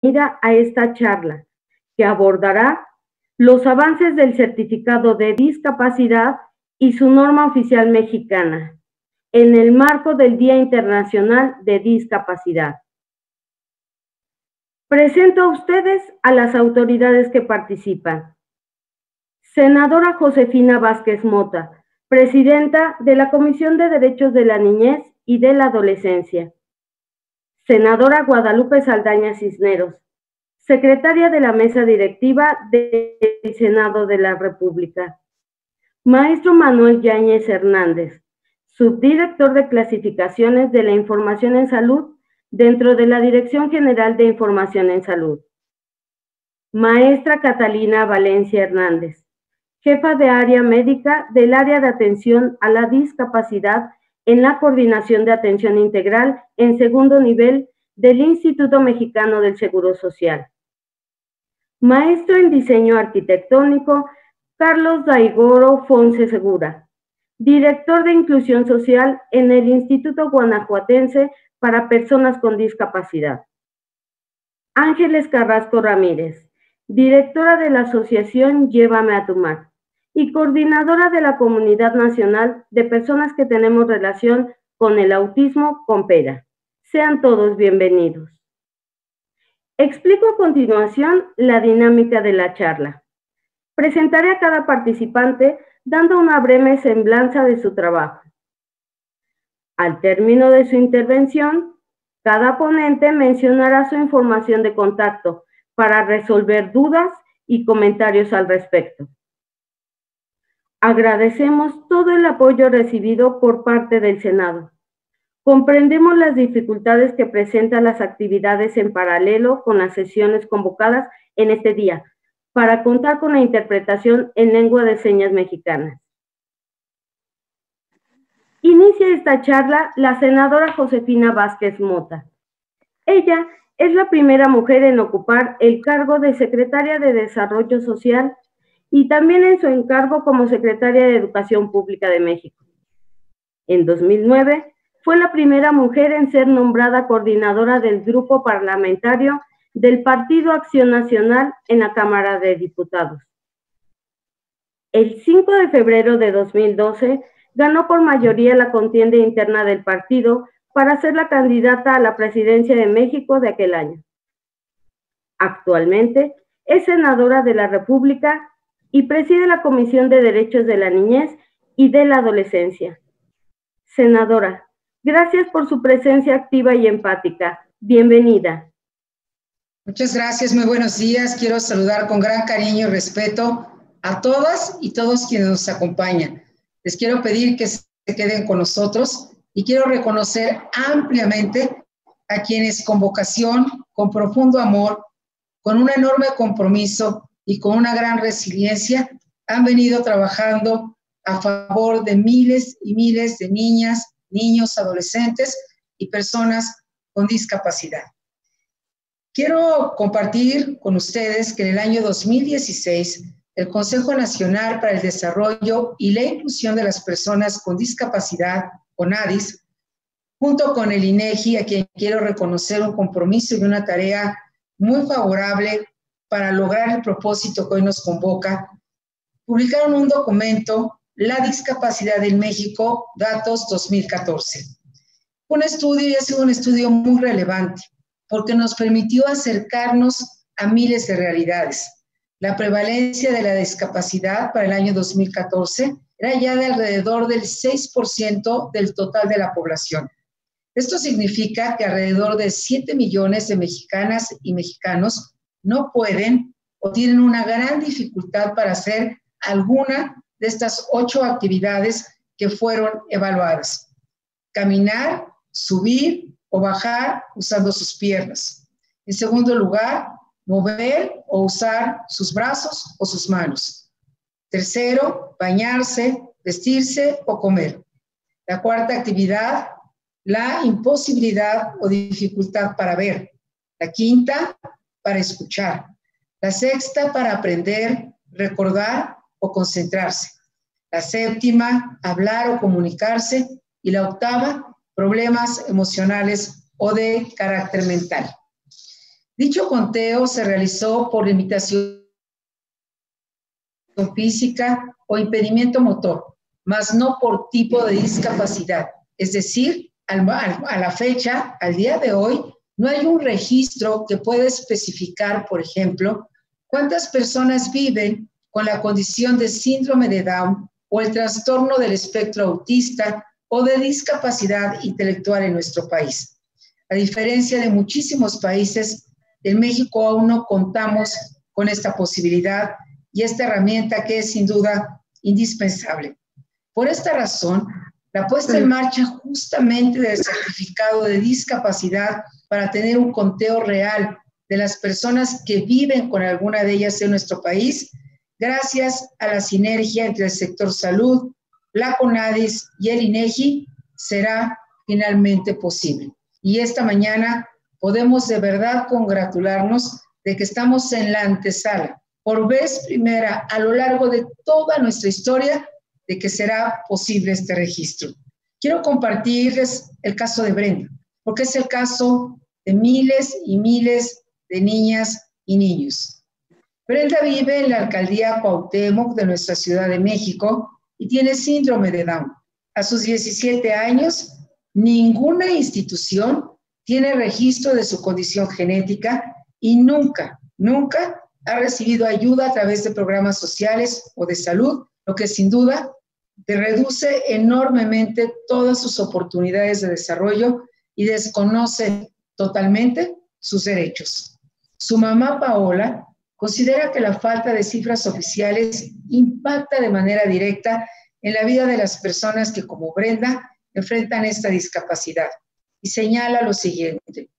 a esta charla, que abordará los avances del certificado de discapacidad y su norma oficial mexicana, en el marco del Día Internacional de Discapacidad. Presento a ustedes a las autoridades que participan. Senadora Josefina Vázquez Mota, presidenta de la Comisión de Derechos de la Niñez y de la Adolescencia. Senadora Guadalupe Saldaña Cisneros, secretaria de la Mesa Directiva del Senado de la República. Maestro Manuel Yáñez Hernández, subdirector de clasificaciones de la información en salud dentro de la Dirección General de Información en Salud. Maestra Catalina Valencia Hernández, jefa de área médica del área de atención a la discapacidad en la Coordinación de Atención Integral en segundo nivel del Instituto Mexicano del Seguro Social. Maestro en Diseño Arquitectónico, Carlos Daigoro Fonse Segura, director de Inclusión Social en el Instituto Guanajuatense para Personas con Discapacidad. Ángeles Carrasco Ramírez, directora de la Asociación Llévame a tu Mar y coordinadora de la Comunidad Nacional de Personas que tenemos relación con el autismo, CONPERA. Sean todos bienvenidos. Explico a continuación la dinámica de la charla. Presentaré a cada participante dando una breve semblanza de su trabajo. Al término de su intervención, cada ponente mencionará su información de contacto para resolver dudas y comentarios al respecto. Agradecemos todo el apoyo recibido por parte del Senado. Comprendemos las dificultades que presentan las actividades en paralelo con las sesiones convocadas en este día, para contar con la interpretación en lengua de señas mexicanas. Inicia esta charla la senadora Josefina Vázquez Mota. Ella es la primera mujer en ocupar el cargo de secretaria de Desarrollo Social y también en su encargo como secretaria de Educación Pública de México. En 2009, fue la primera mujer en ser nombrada coordinadora del grupo parlamentario del Partido Acción Nacional en la Cámara de Diputados. El 5 de febrero de 2012, ganó por mayoría la contienda interna del partido para ser la candidata a la presidencia de México de aquel año. Actualmente es senadora de la República y preside la Comisión de Derechos de la Niñez y de la Adolescencia. Senadora, gracias por su presencia activa y empática. Bienvenida. Muchas gracias, muy buenos días. Quiero saludar con gran cariño y respeto a todas y todos quienes nos acompañan. Les quiero pedir que se queden con nosotros y quiero reconocer ampliamente a quienes con vocación, con profundo amor, con un enorme compromiso y con una gran resiliencia han venido trabajando a favor de miles y miles de niñas, niños, adolescentes y personas con discapacidad. Quiero compartir con ustedes que en el año 2016, el Consejo Nacional para el Desarrollo y la Inclusión de las Personas con Discapacidad, CONADIS, junto con el INEGI, a quien quiero reconocer un compromiso y una tarea muy favorable para lograr el propósito que hoy nos convoca, publicaron un documento, La Discapacidad en México, Datos 2014. Un estudio, y ha sido un estudio muy relevante, porque nos permitió acercarnos a miles de realidades. La prevalencia de la discapacidad para el año 2014 era ya de alrededor del 6% del total de la población. Esto significa que alrededor de 7 millones de mexicanas y mexicanos no pueden o tienen una gran dificultad para hacer alguna de estas 8 actividades que fueron evaluadas. Caminar, subir o bajar usando sus piernas. En segundo lugar, mover o usar sus brazos o sus manos. Tercero, bañarse, vestirse o comer. La cuarta actividad, la imposibilidad o dificultad para ver. La quinta, para escuchar. La sexta, para aprender, recordar o concentrarse. La séptima, hablar o comunicarse. Y la octava, problemas emocionales o de carácter mental. Dicho conteo se realizó por limitación física o impedimento motor, mas no por tipo de discapacidad. Es decir, a la fecha, al día de hoy, no hay un registro que pueda especificar, por ejemplo, cuántas personas viven con la condición de síndrome de Down o el trastorno del espectro autista o de discapacidad intelectual en nuestro país. A diferencia de muchísimos países, en México aún no contamos con esta posibilidad y esta herramienta que es sin duda indispensable. Por esta razón, la puesta en marcha justamente del certificado de discapacidad para tener un conteo real de las personas que viven con alguna de ellas en nuestro país, gracias a la sinergia entre el sector salud, la CONADIS y el INEGI, será finalmente posible. Y esta mañana podemos de verdad congratularnos de que estamos en la antesala, por vez primera a lo largo de toda nuestra historia, de que será posible este registro. Quiero compartirles el caso de Brenda, porque es el caso de miles y miles de niñas y niños. Brenda vive en la alcaldía Cuauhtémoc de nuestra Ciudad de México y tiene síndrome de Down. A sus 17 años, ninguna institución tiene registro de su condición genética y nunca ha recibido ayuda a través de programas sociales o de salud, lo que sin duda reduce enormemente todas sus oportunidades de desarrollo y desconoce totalmente sus derechos. Su mamá, Paola, considera que la falta de cifras oficiales impacta de manera directa en la vida de las personas que, como Brenda, enfrentan esta discapacidad. Y señala lo siguiente: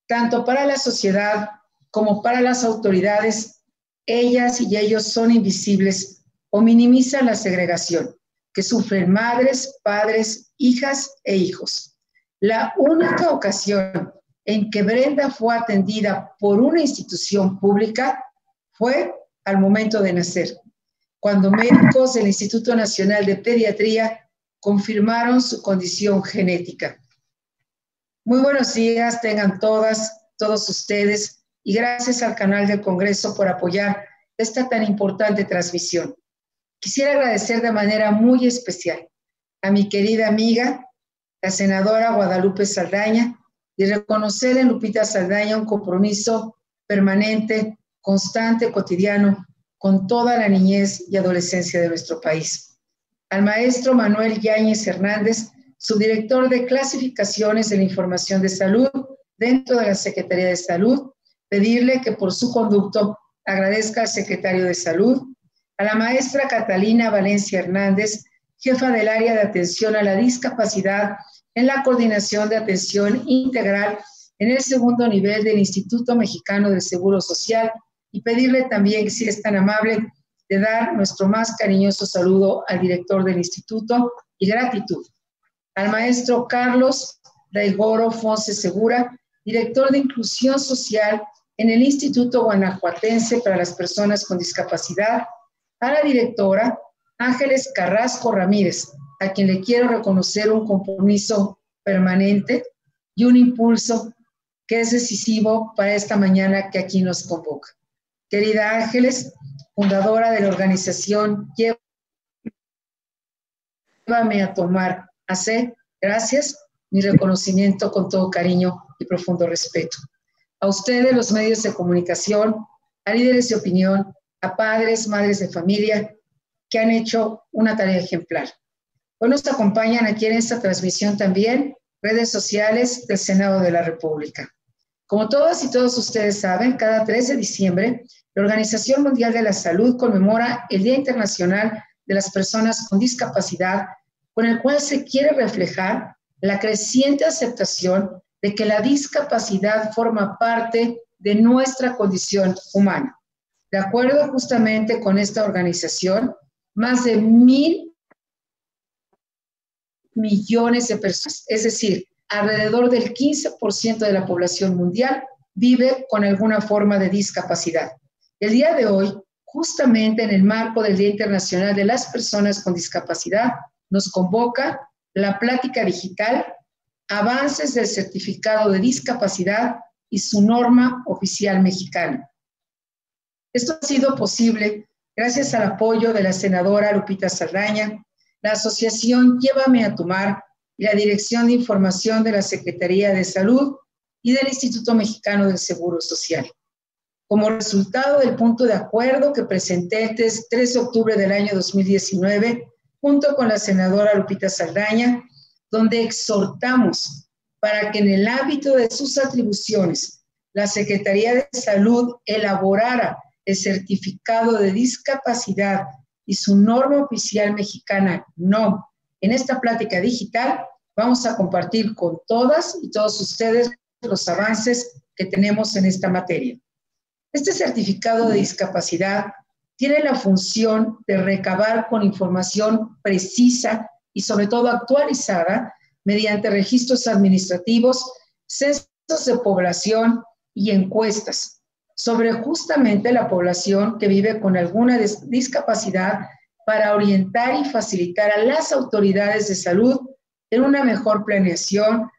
tanto para la sociedad como para las autoridades, ellas y ellos son invisibles o minimizan la segregación que sufren madres, padres, hijas e hijos. La única ocasión en que Brenda fue atendida por una institución pública fue al momento de nacer, cuando médicos del Instituto Nacional de Pediatría confirmaron su condición genética. Muy buenos días tengan todos ustedes, y gracias al canal del Congreso por apoyar esta tan importante transmisión. Quisiera agradecer de manera muy especial a mi querida amiga, la senadora Guadalupe Saldaña, y reconocer en Lupita Saldaña un compromiso permanente, constante, cotidiano, con toda la niñez y adolescencia de nuestro país. Al maestro Manuel Yáñez Hernández, subdirector de clasificaciones de la información de salud dentro de la Secretaría de Salud, pedirle que por su conducto agradezca al secretario de Salud, a la maestra Catalina Valencia Hernández, jefa del área de atención a la discapacidad en la Coordinación de Atención Integral en el segundo nivel del Instituto Mexicano del Seguro Social, y pedirle también que si es tan amable de dar nuestro más cariñoso saludo al director del instituto y gratitud. Al maestro Carlos Daigoro Fonse Segura, director de Inclusión Social en el Instituto Guanajuatense para las Personas con Discapacidad, a la directora Ángeles Carrasco Ramírez, a quien le quiero reconocer un compromiso permanente y un impulso que es decisivo para esta mañana que aquí nos convoca. Querida Ángeles, fundadora de la organización Llévame a Tomar AC, gracias, mi reconocimiento con todo cariño y profundo respeto. A ustedes, los medios de comunicación, a líderes de opinión, a padres, madres de familia, que han hecho una tarea ejemplar. Hoy nos acompañan aquí en esta transmisión también redes sociales del Senado de la República. Como todas y todos ustedes saben, cada 3 de diciembre, la Organización Mundial de la Salud conmemora el Día Internacional de las Personas con Discapacidad, con el cual se quiere reflejar la creciente aceptación de que la discapacidad forma parte de nuestra condición humana. De acuerdo justamente con esta organización, más de 1,000 millones de personas, es decir, alrededor del 15% de la población mundial, vive con alguna forma de discapacidad. El día de hoy, justamente en el marco del Día Internacional de las Personas con Discapacidad, nos convoca la plática digital Avances del Certificado de Discapacidad y su norma oficial mexicana. Esto ha sido posible gracias al apoyo de la senadora Lupita Saldaña, la asociación Llévame a tu Mar y la Dirección de Información de la Secretaría de Salud y del Instituto Mexicano del Seguro Social. Como resultado del punto de acuerdo que presenté el 3 de octubre del año 2019, junto con la senadora Lupita Saldaña, donde exhortamos para que en el ámbito de sus atribuciones, la Secretaría de Salud elaborara el certificado de discapacidad y su norma oficial mexicana NOM. En esta plática digital vamos a compartir con todas y todos ustedes los avances que tenemos en esta materia. Este certificado de discapacidad tiene la función de recabar con información precisa y sobre todo actualizada mediante registros administrativos, censos de población y encuestas sobre justamente la población que vive con alguna discapacidad para orientar y facilitar a las autoridades de salud en una mejor planeación,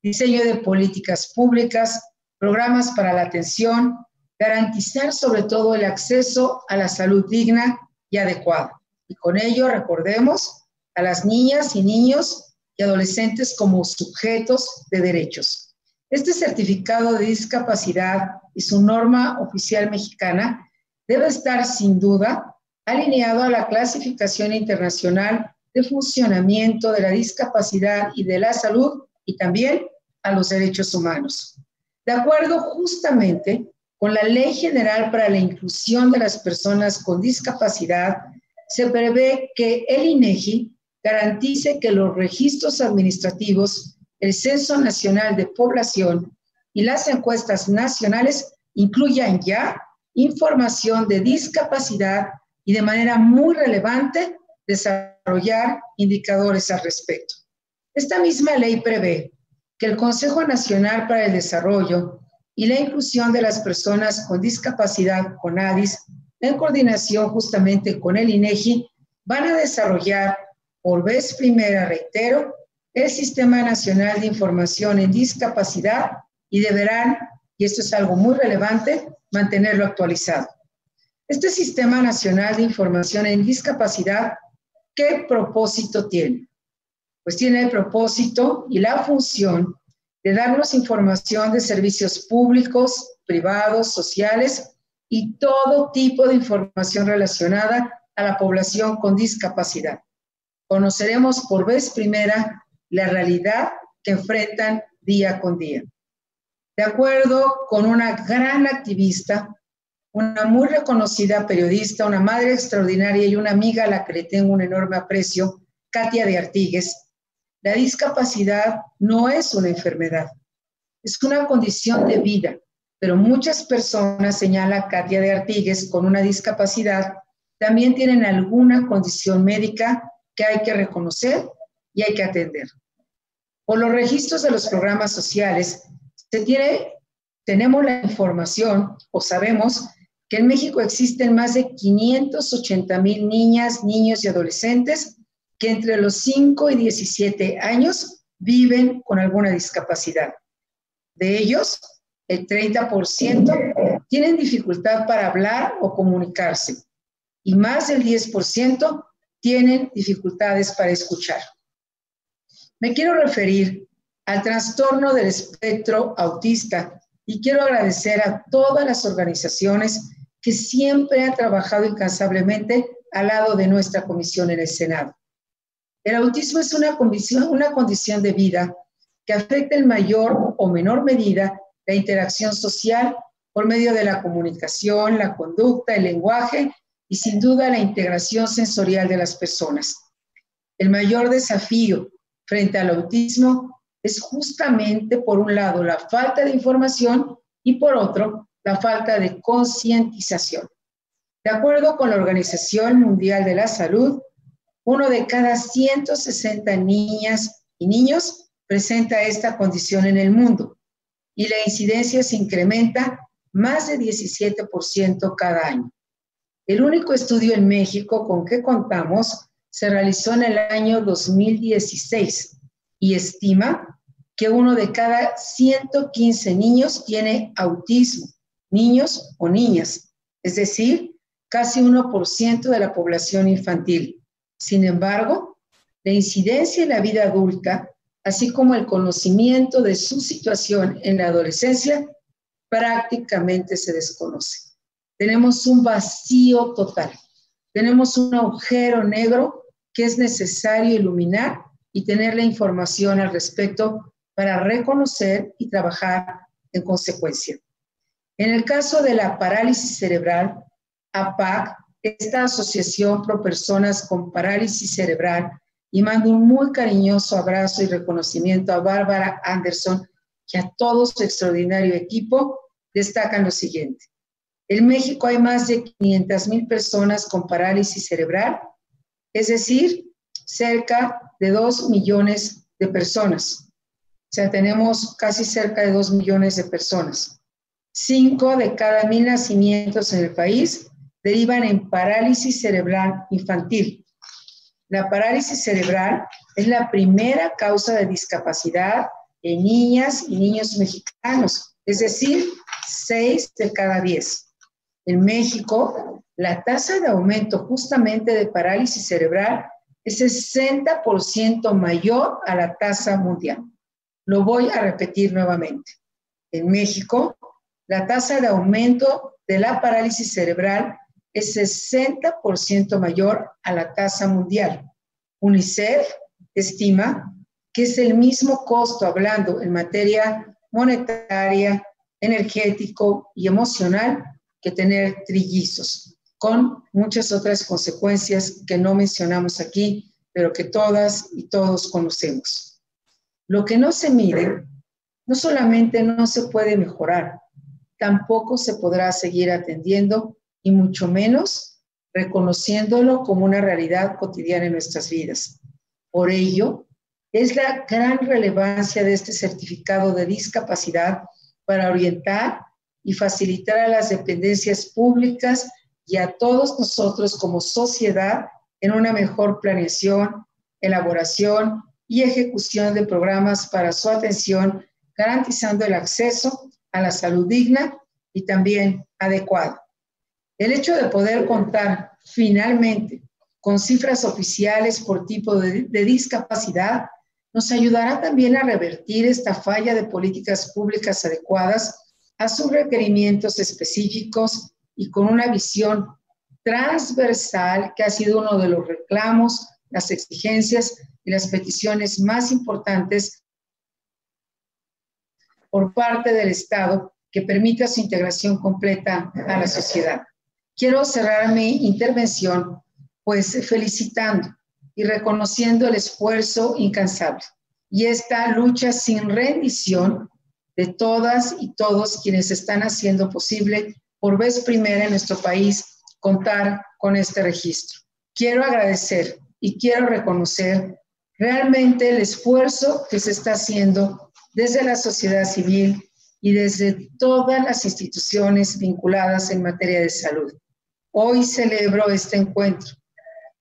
diseño de políticas públicas, programas para la atención, garantizar sobre todo el acceso a la salud digna y adecuada. Y con ello recordemos a las niñas y niños y adolescentes como sujetos de derechos. Este certificado de discapacidad y su norma oficial mexicana debe estar sin duda alineado a la clasificación internacional de funcionamiento de la discapacidad y de la salud y también a los derechos humanos. De acuerdo justamente con la Ley General para la Inclusión de las Personas con Discapacidad, se prevé que el INEGI garantice que los registros administrativos, el Censo Nacional de Población y las encuestas nacionales incluyan ya información de discapacidad y de manera muy relevante desarrollar indicadores al respecto. Esta misma ley prevé que el Consejo Nacional para el Desarrollo y la Inclusión de las Personas con Discapacidad, CONADIS, en coordinación justamente con el INEGI, van a desarrollar por vez primera, reitero, el Sistema Nacional de Información en Discapacidad y deberán, y esto es algo muy relevante, mantenerlo actualizado. Este Sistema Nacional de Información en Discapacidad, ¿qué propósito tiene? Pues tiene el propósito y la función de darnos información de servicios públicos, privados, sociales y todo tipo de información relacionada a la población con discapacidad. Conoceremos por vez primera la realidad que enfrentan día con día. De acuerdo con una gran activista, una muy reconocida periodista, una madre extraordinaria y una amiga a la que le tengo un enorme aprecio, Katia de Artigues, la discapacidad no es una enfermedad, es una condición de vida, pero muchas personas, señala Katia de Artigues, con una discapacidad, también tienen alguna condición médica que hay que reconocer y hay que atender. Por los registros de los programas sociales, tenemos la información o sabemos que en México existen más de 580,000 niñas, niños y adolescentes que entre los 5 y 17 años viven con alguna discapacidad. De ellos, el 30% tienen dificultad para hablar o comunicarse y más del 10% tienen dificultades para escuchar. Me quiero referir al trastorno del espectro autista y quiero agradecer a todas las organizaciones que siempre han trabajado incansablemente al lado de nuestra comisión en el Senado. El autismo es una condición de vida que afecta en mayor o menor medida la interacción social por medio de la comunicación, la conducta, el lenguaje y sin duda la integración sensorial de las personas. El mayor desafío frente al autismo es justamente, por un lado, la falta de información y, por otro, la falta de concientización. De acuerdo con la Organización Mundial de la Salud, 1 de cada 160 niñas y niños presenta esta condición en el mundo y la incidencia se incrementa más de 17% cada año. El único estudio en México con que contamos se realizó en el año 2016 y estima que uno de cada 115 niños tiene autismo, niños o niñas, es decir, casi 1% de la población infantil. Sin embargo, la incidencia en la vida adulta, así como el conocimiento de su situación en la adolescencia, prácticamente se desconoce. Tenemos un vacío total. Tenemos un agujero negro que es necesario iluminar y tener la información al respecto para reconocer y trabajar en consecuencia. En el caso de la parálisis cerebral, APAC, esta asociación pro personas con parálisis cerebral, y mando un muy cariñoso abrazo y reconocimiento a Bárbara Anderson y a todo su extraordinario equipo, destacan lo siguiente. En México hay más de 500,000 personas con parálisis cerebral, es decir, cerca de 2 millones de personas. O sea, tenemos casi cerca de 2 millones de personas. 5 de cada 1,000 nacimientos en el país derivan en parálisis cerebral infantil. La parálisis cerebral es la primera causa de discapacidad en niñas y niños mexicanos, es decir, 6 de cada 10. En México, la tasa de aumento justamente de parálisis cerebral es 60% mayor a la tasa mundial. Lo voy a repetir nuevamente. En México, la tasa de aumento de la parálisis cerebral es 60% mayor a la tasa mundial. UNICEF estima que es el mismo costo, hablando en materia monetaria, energético y emocional, que tener trillizos, con muchas otras consecuencias que no mencionamos aquí, pero que todas y todos conocemos. Lo que no se mide, no solamente no se puede mejorar, tampoco se podrá seguir atendiendo y mucho menos reconociéndolo como una realidad cotidiana en nuestras vidas. Por ello, es la gran relevancia de este certificado de discapacidad para orientar y facilitar a las dependencias públicas y a todos nosotros como sociedad en una mejor planeación, elaboración y ejecución de programas para su atención, garantizando el acceso a la salud digna y también adecuada. El hecho de poder contar finalmente con cifras oficiales por tipo de discapacidad nos ayudará también a revertir esta falla de políticas públicas adecuadas a sus requerimientos específicos y con una visión transversal que ha sido uno de los reclamos, las exigencias y las peticiones más importantes por parte del Estado que permita su integración completa a la sociedad. Quiero cerrar mi intervención pues felicitando y reconociendo el esfuerzo incansable y esta lucha sin rendición de todas y todos quienes están haciendo posible por vez primera en nuestro país contar con este registro. Quiero agradecer y quiero reconocer realmente el esfuerzo que se está haciendo desde la sociedad civil y desde todas las instituciones vinculadas en materia de salud. Hoy celebro este encuentro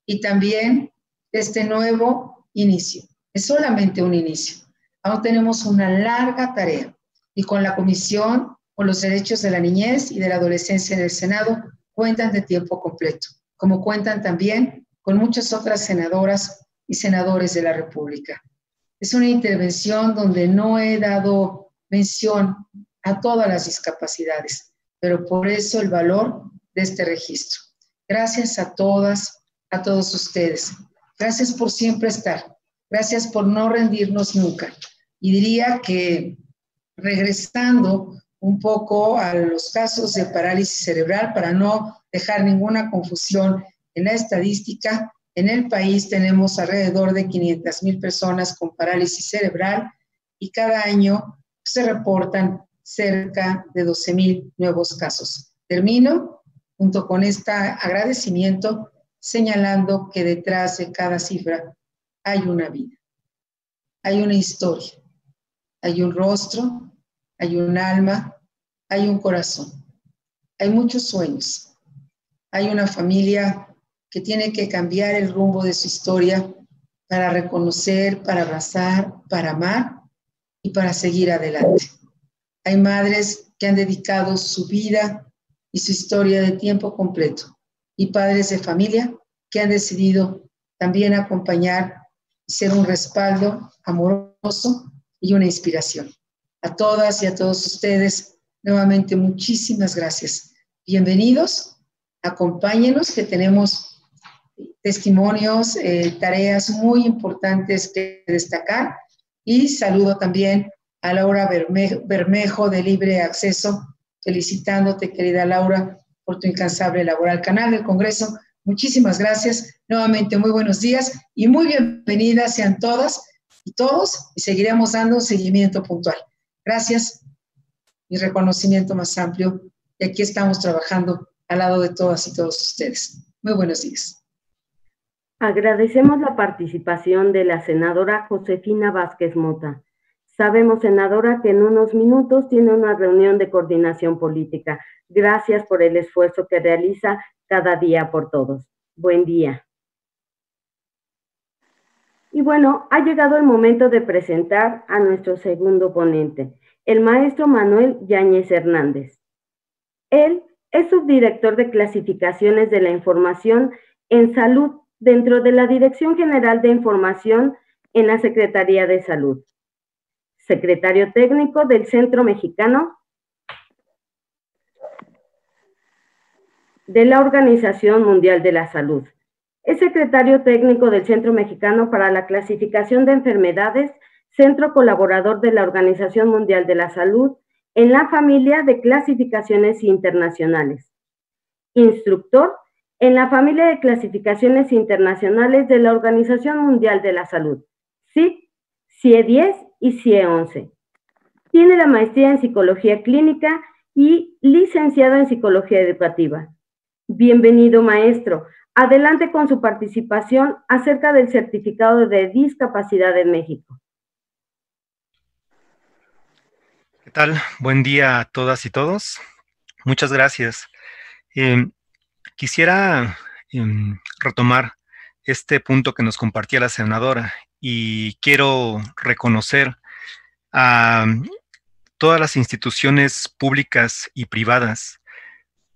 y también este nuevo inicio. Es solamente un inicio. Aún tenemos una larga tarea y con la Comisión por los Derechos de la Niñez y de la Adolescencia en el Senado cuentan de tiempo completo, como cuentan también con muchas otras senadoras y senadores de la República. Es una intervención donde no he dado mención a todas las discapacidades, pero por eso el valor de este registro. Gracias a todas, a todos ustedes. Gracias por siempre estar. Gracias por no rendirnos nunca. Y diría que regresando un poco a los casos de parálisis cerebral, para no dejar ninguna confusión en la estadística, en el país tenemos alrededor de 500,000 personas con parálisis cerebral y cada año se reportan cerca de 12,000 nuevos casos. Termino junto con este agradecimiento señalando que detrás de cada cifra hay una vida, hay una historia, hay un rostro, hay un alma, hay un corazón, hay muchos sueños, hay una familia que tiene que cambiar el rumbo de su historia para reconocer, para abrazar, para amar y para seguir adelante. Hay madres que han dedicado su vida y su historia de tiempo completo y padres de familia que han decidido también acompañar y ser un respaldo amoroso y una inspiración. A todas y a todos ustedes, nuevamente muchísimas gracias. Bienvenidos, acompáñenos que tenemos testimonios, tareas muy importantes que destacar, y saludo también a Laura Bermejo de Libre Acceso, felicitándote, querida Laura, por tu incansable labor al canal del Congreso. Muchísimas gracias. Nuevamente, muy buenos días y muy bienvenidas sean todas y todos, y seguiremos dando seguimiento puntual. Gracias. Mi reconocimiento más amplio, y aquí estamos trabajando al lado de todas y todos ustedes. Muy buenos días. Agradecemos la participación de la senadora Josefina Vázquez Mota. Sabemos, senadora, que en unos minutos tiene una reunión de coordinación política. Gracias por el esfuerzo que realiza cada día por todos. Buen día. Y bueno, ha llegado el momento de presentar a nuestro segundo ponente, el maestro Manuel Yáñez Hernández. Él es subdirector de clasificaciones de la información en salud dentro de la Dirección General de Información en la Secretaría de Salud. Secretario técnico del Centro Mexicano de la Organización Mundial de la Salud. Es secretario técnico del Centro Mexicano para la Clasificación de Enfermedades, centro colaborador de la Organización Mundial de la Salud en la familia de clasificaciones internacionales. Instructor en la familia de clasificaciones internacionales de la Organización Mundial de la Salud, CIP, CIE 10 y CIE 11. Tiene la maestría en Psicología Clínica y licenciado en Psicología Educativa. Bienvenido, maestro. Adelante con su participación acerca del certificado de discapacidad en México. ¿Qué tal? Buen día a todas y todos. Muchas gracias. Quisiera retomar este punto que nos compartía la senadora, y quiero reconocer a todas las instituciones públicas y privadas,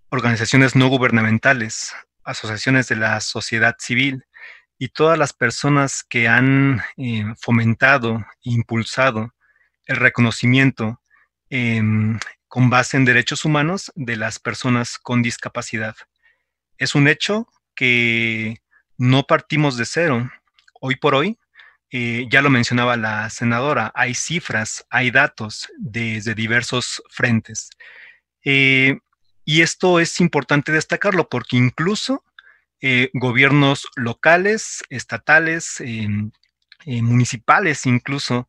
organizaciones no gubernamentales, asociaciones de la sociedad civil y todas las personas que han fomentado e impulsado el reconocimiento con base en derechos humanos de las personas con discapacidad. Es un hecho que no partimos de cero. Hoy por hoy, ya lo mencionaba la senadora, hay cifras, hay datos desde diversos frentes. Y esto es importante destacarlo porque incluso gobiernos locales, estatales, municipales incluso,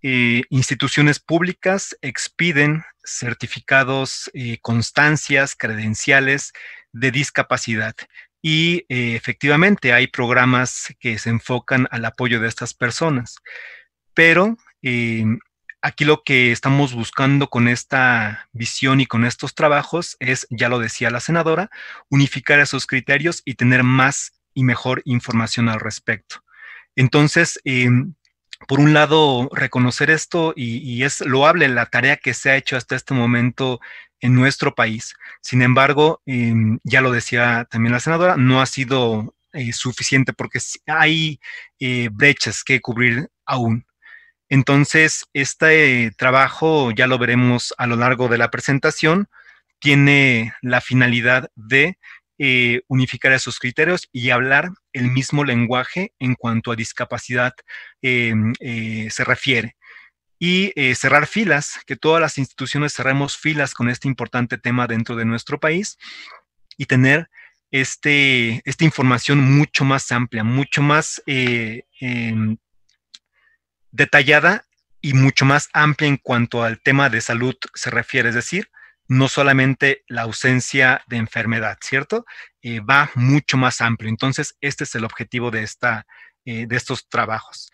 instituciones públicas expiden certificados, constancias, credenciales de discapacidad. Y efectivamente hay programas que se enfocan al apoyo de estas personas. Pero aquí lo que estamos buscando con esta visión y con estos trabajos es, ya lo decía la senadora, unificar esos criterios y tener más y mejor información al respecto. Entonces, por un lado, reconocer esto, y es loable la tarea que se ha hecho hasta este momento en nuestro país. Sin embargo, ya lo decía también la senadora, no ha sido suficiente porque hay brechas que cubrir aún. Entonces, este trabajo, ya lo veremos a lo largo de la presentación, tiene la finalidad de unificar esos criterios y hablar el mismo lenguaje en cuanto a discapacidad se refiere. Y cerrar filas, que todas las instituciones cerremos filas con este importante tema dentro de nuestro país y tener esta información mucho más amplia, mucho más detallada y mucho más amplia en cuanto al tema de salud se refiere, es decir, no solamente la ausencia de enfermedad, ¿cierto? Va mucho más amplio. Entonces, este es el objetivo de estos trabajos.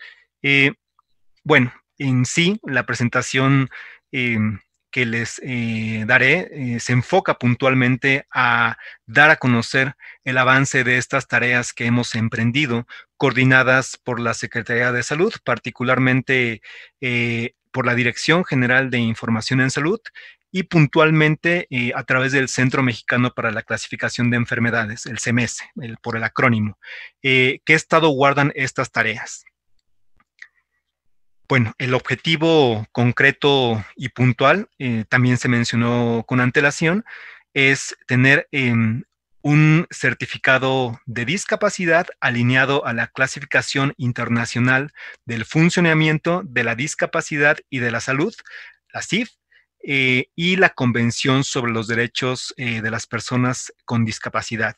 Bueno, en sí, la presentación que les daré se enfoca puntualmente a dar a conocer el avance de estas tareas que hemos emprendido, coordinadas por la Secretaría de Salud, particularmente por la Dirección General de Información en Salud y puntualmente a través del Centro Mexicano para la Clasificación de Enfermedades, el CEMES, por el acrónimo. ¿Qué estado guardan estas tareas? Bueno, el objetivo concreto y puntual, también se mencionó con antelación, es tener un certificado de discapacidad alineado a la clasificación internacional del funcionamiento de la discapacidad y de la salud, la CIF, y la Convención sobre los Derechos de las Personas con Discapacidad.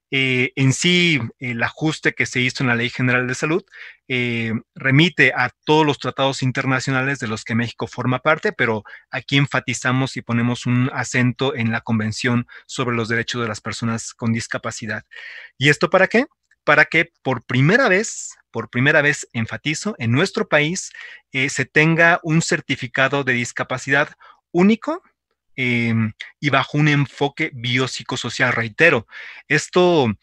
En sí, el ajuste que se hizo en la Ley General de Salud remite a todos los tratados internacionales de los que México forma parte, pero aquí enfatizamos y ponemos un acento en la Convención sobre los Derechos de las Personas con Discapacidad. ¿Y esto para qué? Para que por primera vez, enfatizo, en nuestro país se tenga un certificado de discapacidad único y bajo un enfoque biopsicosocial. Reitero, esto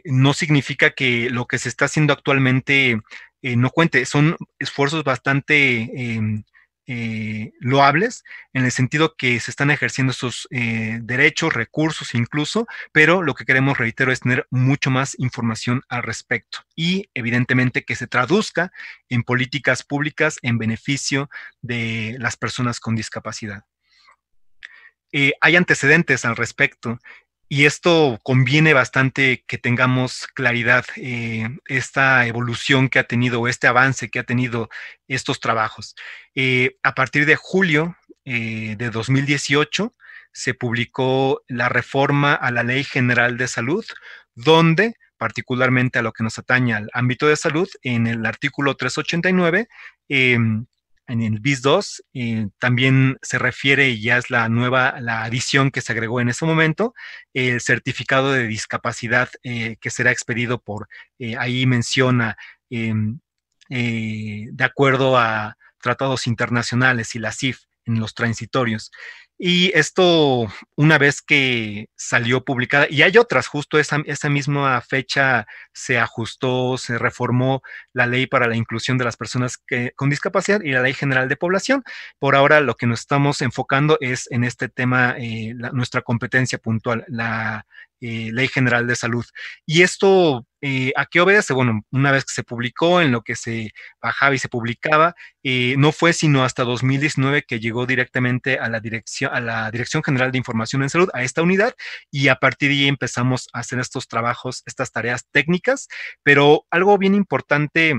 no significa que lo que se está haciendo actualmente no cuente. Son esfuerzos bastante loables en el sentido que se están ejerciendo estos derechos, recursos incluso, pero lo que queremos, reitero, es tener mucho más información al respecto y evidentemente que se traduzca en políticas públicas en beneficio de las personas con discapacidad. Hay antecedentes al respecto y esto conviene bastante que tengamos claridad, esta evolución que ha tenido, este avance que ha tenido estos trabajos. A partir de julio de 2018 se publicó la reforma a la Ley General de Salud, donde particularmente a lo que nos atañe al ámbito de salud, en el artículo 389, en el BIS 2, también se refiere, y ya es la adición que se agregó en ese momento, el certificado de discapacidad que será expedido por, ahí menciona, de acuerdo a tratados internacionales y la CIF en los transitorios. Y esto, una vez que salió publicada, y hay otras, justo esa misma fecha se ajustó, se reformó la ley para la inclusión de las personas con discapacidad y la ley general de población. Por ahora lo que nos estamos enfocando es en este tema, nuestra competencia puntual, la Ley General de Salud. Y esto, ¿a qué obedece? Bueno, una vez que se publicó, en lo que se bajaba y se publicaba, no fue sino hasta 2019 que llegó directamente a la Dirección General de Información en Salud, a esta unidad, y a partir de ahí empezamos a hacer estos trabajos, estas tareas técnicas, pero algo bien importante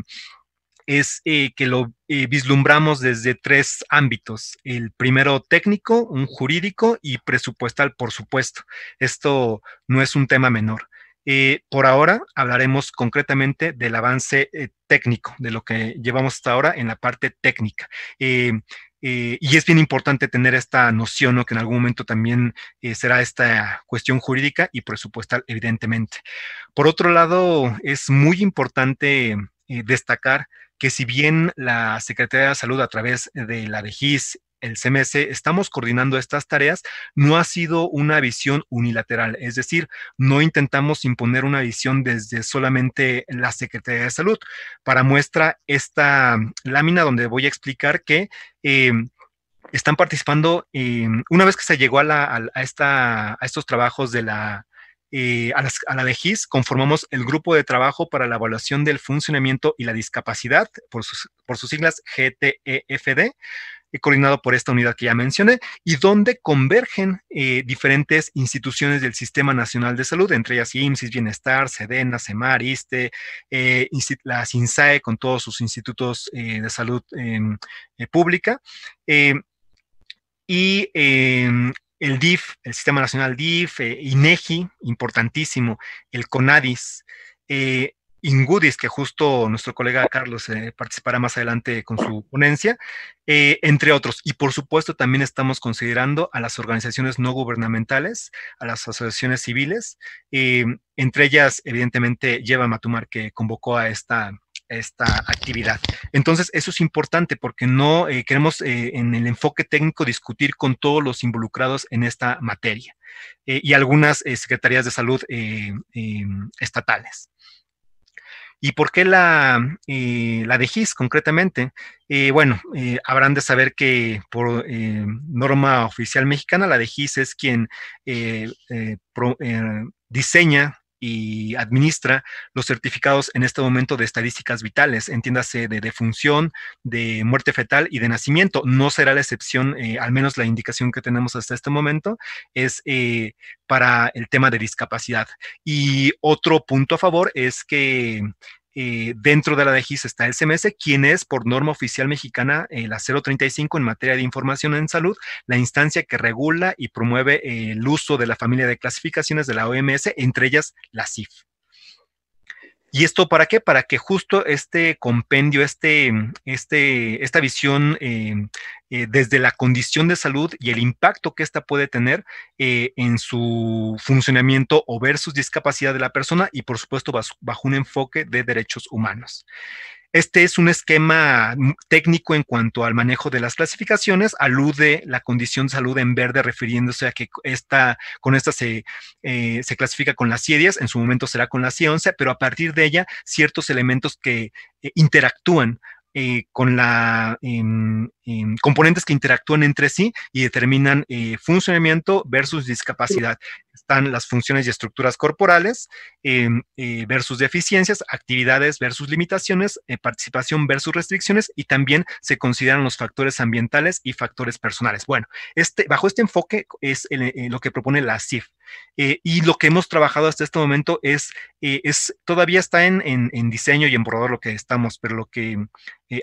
es que lo vislumbramos desde tres ámbitos. El primero técnico, un jurídico y presupuestal, por supuesto. Esto no es un tema menor. Por ahora hablaremos concretamente del avance técnico, de lo que llevamos hasta ahora en la parte técnica. Y es bien importante tener esta noción, ¿no? Que en algún momento también será esta cuestión jurídica y presupuestal, evidentemente. Por otro lado, es muy importante destacar que si bien la Secretaría de Salud a través de la DGIS, el CMS, estamos coordinando estas tareas, no ha sido una visión unilateral, es decir, no intentamos imponer una visión desde solamente la Secretaría de Salud. Para muestra esta lámina donde voy a explicar que están participando, una vez que se llegó a estos trabajos de la a la DGIS, conformamos el grupo de trabajo para la evaluación del funcionamiento y la discapacidad, por sus siglas GTEFD, coordinado por esta unidad que ya mencioné, y donde convergen diferentes instituciones del Sistema Nacional de Salud, entre ellas IMSS, Bienestar, SEDENA, CEMAR, ISSSTE, la SINSAE con todos sus institutos de salud pública, y el DIF, el Sistema Nacional DIF, INEGI, importantísimo, el CONADIS, INGUDIS, que justo nuestro colega Carlos participará más adelante con su ponencia, entre otros. Y por supuesto también estamos considerando a las organizaciones no gubernamentales, a las asociaciones civiles, entre ellas evidentemente Lleva Matumar, que convocó a esta actividad. Entonces, eso es importante porque no queremos en el enfoque técnico discutir con todos los involucrados en esta materia y algunas secretarías de salud estatales. ¿Y por qué la DGIS concretamente? Bueno, habrán de saber que por norma oficial mexicana, la DGIS es quien diseña y administra los certificados en este momento de estadísticas vitales, entiéndase de defunción, de muerte fetal y de nacimiento. No será la excepción, al menos la indicación que tenemos hasta este momento es para el tema de discapacidad. Y otro punto a favor es que dentro de la DGIS está el CMS, quien es por norma oficial mexicana la 035 en materia de información en salud, la instancia que regula y promueve el uso de la familia de clasificaciones de la OMS, entre ellas la CIF. ¿Y esto para qué? Para que justo este compendio, esta visión desde la condición de salud y el impacto que ésta puede tener en su funcionamiento o versus discapacidad de la persona y por supuesto bajo un enfoque de derechos humanos. Este es un esquema técnico en cuanto al manejo de las clasificaciones, alude la condición de salud en verde refiriéndose a que con esta se clasifica con la CIE-10, en su momento será con la CIE-11, pero a partir de ella ciertos elementos que interactúan con componentes que interactúan entre sí y determinan funcionamiento versus discapacidad. Están las funciones y estructuras corporales versus deficiencias, actividades versus limitaciones, participación versus restricciones y también se consideran los factores ambientales y factores personales. Bueno, bajo este enfoque es lo que propone la CIF. Y lo que hemos trabajado hasta este momento todavía está en diseño y en borrador lo que estamos, pero lo que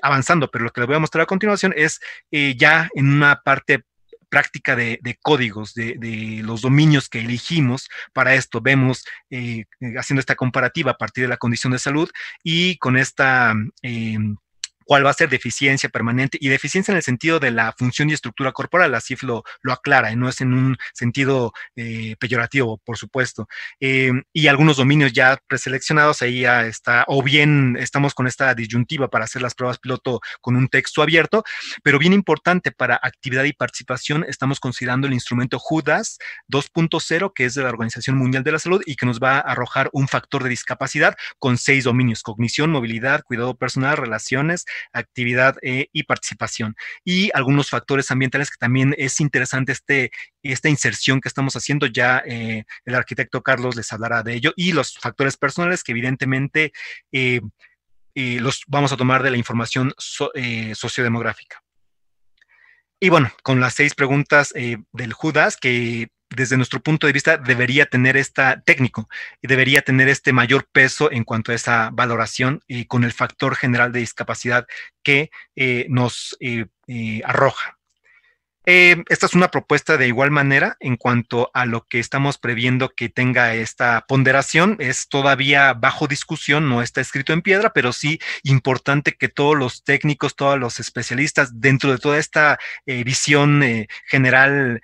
avanzando, pero lo que les voy a mostrar a continuación es ya en una parte práctica de códigos, de los dominios que elegimos para esto. Vemos haciendo esta comparativa a partir de la condición de salud y con esta cuál va a ser deficiencia permanente y deficiencia en el sentido de la función y estructura corporal. La CIF lo aclara y no es en un sentido peyorativo, por supuesto. Y algunos dominios ya preseleccionados, ahí ya está, o bien estamos con esta disyuntiva para hacer las pruebas piloto con un texto abierto, pero bien importante para actividad y participación, estamos considerando el instrumento HUDAS 2.0, que es de la Organización Mundial de la Salud y que nos va a arrojar un factor de discapacidad con 6 dominios: cognición, movilidad, cuidado personal, relaciones, actividad y participación. Y algunos factores ambientales que también es interesante esta inserción que estamos haciendo, ya el arquitecto Carlos les hablará de ello, y los factores personales que evidentemente los vamos a tomar de la información sociodemográfica. Y bueno, con las 6 preguntas del HUDAS, que desde nuestro punto de vista debería tener técnico y debería tener este mayor peso en cuanto a esa valoración y con el factor general de discapacidad que nos arroja. Esta es una propuesta de igual manera en cuanto a lo que estamos previendo que tenga esta ponderación. Es todavía bajo discusión, no está escrito en piedra, pero sí importante que todos los técnicos, todos los especialistas dentro de toda esta visión general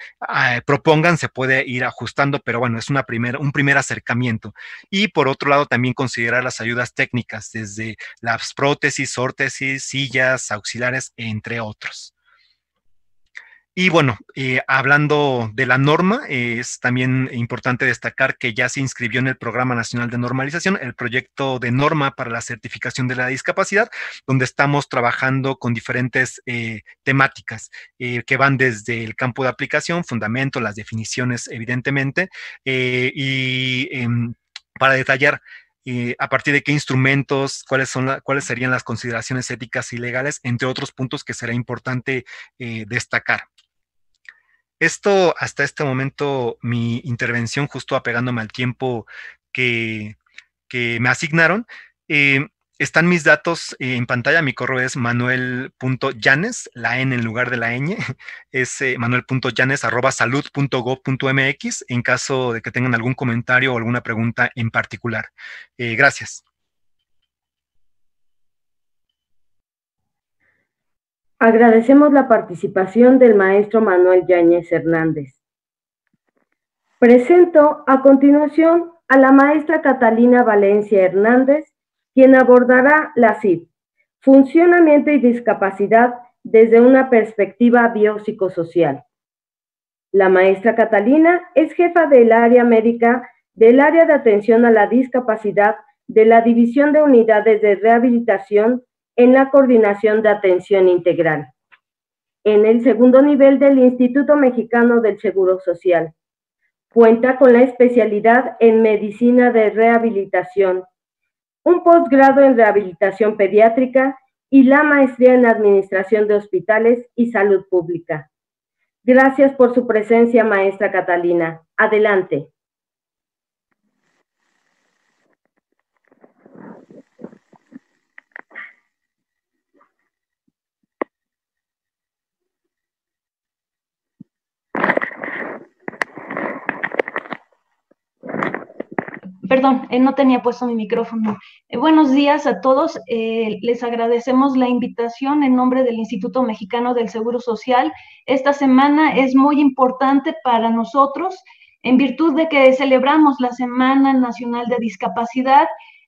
propongan, se puede ir ajustando, pero bueno, es un primer acercamiento. Y por otro lado también considerar las ayudas técnicas, desde las prótesis, órtesis, sillas, auxiliares, entre otros. Y bueno, hablando de la norma, es también importante destacar que ya se inscribió en el Programa Nacional de Normalización el proyecto de norma para la certificación de la discapacidad, donde estamos trabajando con diferentes temáticas que van desde el campo de aplicación, fundamento, las definiciones, evidentemente, para detallar a partir de qué instrumentos, cuáles serían las consideraciones éticas y legales, entre otros puntos que será importante destacar. Esto, hasta este momento, mi intervención, justo apegándome al tiempo que me asignaron. Están mis datos en pantalla. Mi correo es manuel.llanes, la N en lugar de la ñ, es manuel.llanes@salud.gov.mx, en caso de que tengan algún comentario o alguna pregunta en particular. Gracias. Agradecemos la participación del maestro Manuel Yáñez Hernández. Presento a continuación a la maestra Catalina Valencia Hernández, quien abordará la CIF, funcionamiento y discapacidad desde una perspectiva biopsicosocial. La maestra Catalina es jefa del área médica del área de atención a la discapacidad de la División de Unidades de Rehabilitación en la Coordinación de Atención Integral, en el segundo nivel del Instituto Mexicano del Seguro Social. Cuenta con la especialidad en Medicina de Rehabilitación, un posgrado en Rehabilitación Pediátrica y la maestría en Administración de Hospitales y Salud Pública. Gracias por su presencia, maestra Catalina. Adelante. Perdón, no tenía puesto mi micrófono. Buenos días a todos. Les agradecemos la invitación en nombre del Instituto Mexicano del Seguro Social. Esta semana es muy importante para nosotros en virtud de que celebramos la Semana Nacional de Discapacidad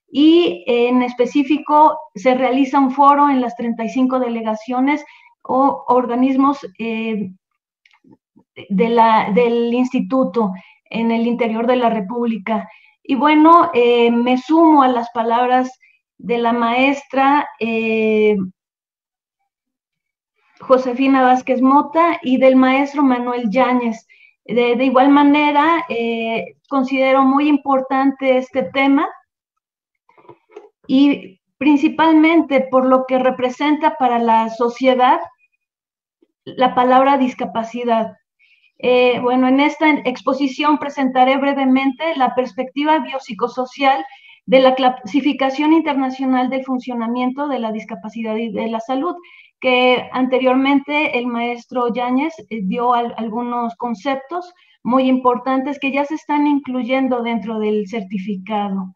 y en específico se realiza un foro en las 35 delegaciones o organismos del instituto en el interior de la República. Y bueno, me sumo a las palabras de la maestra Josefina Vázquez Mota y del maestro Manuel Yáñez. De igual manera, considero muy importante este tema y principalmente por lo que representa para la sociedad la palabra discapacidad. Bueno, en esta exposición presentaré brevemente la perspectiva biopsicosocial de la Clasificación Internacional del Funcionamiento de la Discapacidad y de la Salud, que anteriormente el maestro Yáñez dio algunos conceptos muy importantes que ya se están incluyendo dentro del certificado.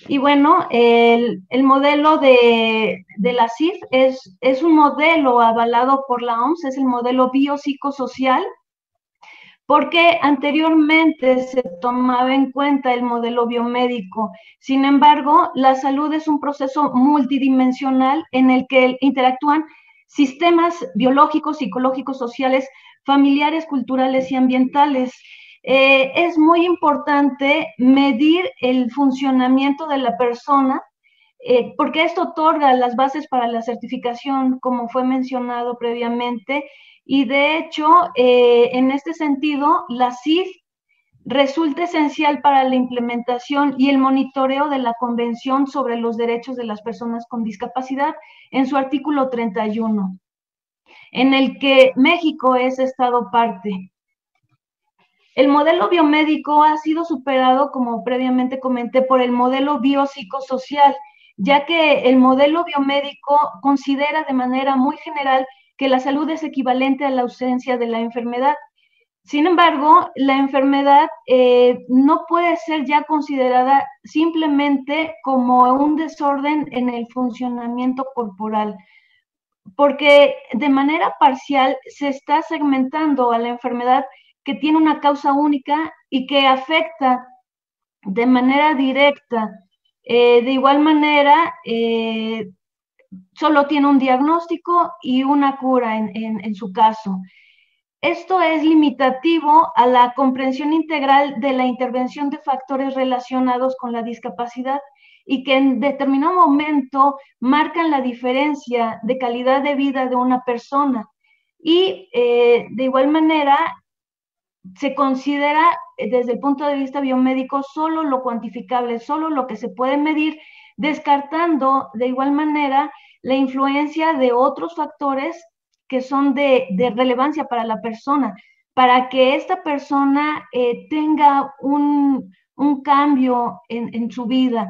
Y bueno, el modelo de la CIF es un modelo avalado por la OMS, es el modelo biopsicosocial, porque anteriormente se tomaba en cuenta el modelo biomédico. Sin embargo, la salud es un proceso multidimensional en el que interactúan sistemas biológicos, psicológicos, sociales, familiares, culturales y ambientales. Es muy importante medir el funcionamiento de la persona, porque esto otorga las bases para la certificación, como fue mencionado previamente, y de hecho, en este sentido, la CIF resulta esencial para la implementación y el monitoreo de la Convención sobre los Derechos de las Personas con Discapacidad en su artículo 31, en el que México es Estado parte. El modelo biomédico ha sido superado, como previamente comenté, por el modelo biopsicosocial, ya que el modelo biomédico considera de manera muy general que la salud es equivalente a la ausencia de la enfermedad. Sin embargo, la enfermedad no puede ser ya considerada simplemente como un desorden en el funcionamiento corporal, porque de manera parcial se está segmentando a la enfermedad que tiene una causa única y que afecta de manera directa. De igual manera, solo tiene un diagnóstico y una cura en su caso. Esto es limitativo a la comprensión integral de la intervención de factores relacionados con la discapacidad y que en determinado momento marcan la diferencia de calidad de vida de una persona. Y de igual manera, se considera desde el punto de vista biomédico solo lo cuantificable, solo lo que se puede medir, descartando de igual manera la influencia de otros factores que son de relevancia para la persona, para que esta persona tenga un cambio en su vida.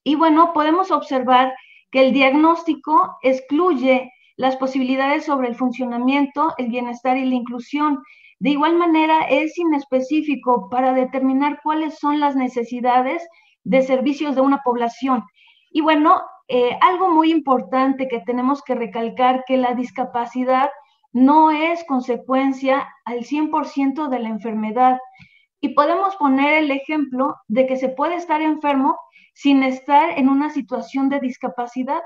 Y bueno, podemos observar que el diagnóstico excluye las posibilidades sobre el funcionamiento, el bienestar y la inclusión. De igual manera, es inespecífico para determinar cuáles son las necesidades de servicios de una población. Y bueno, algo muy importante que tenemos que recalcar, que la discapacidad no es consecuencia al 100% de la enfermedad. Y podemos poner el ejemplo de que se puede estar enfermo sin estar en una situación de discapacidad,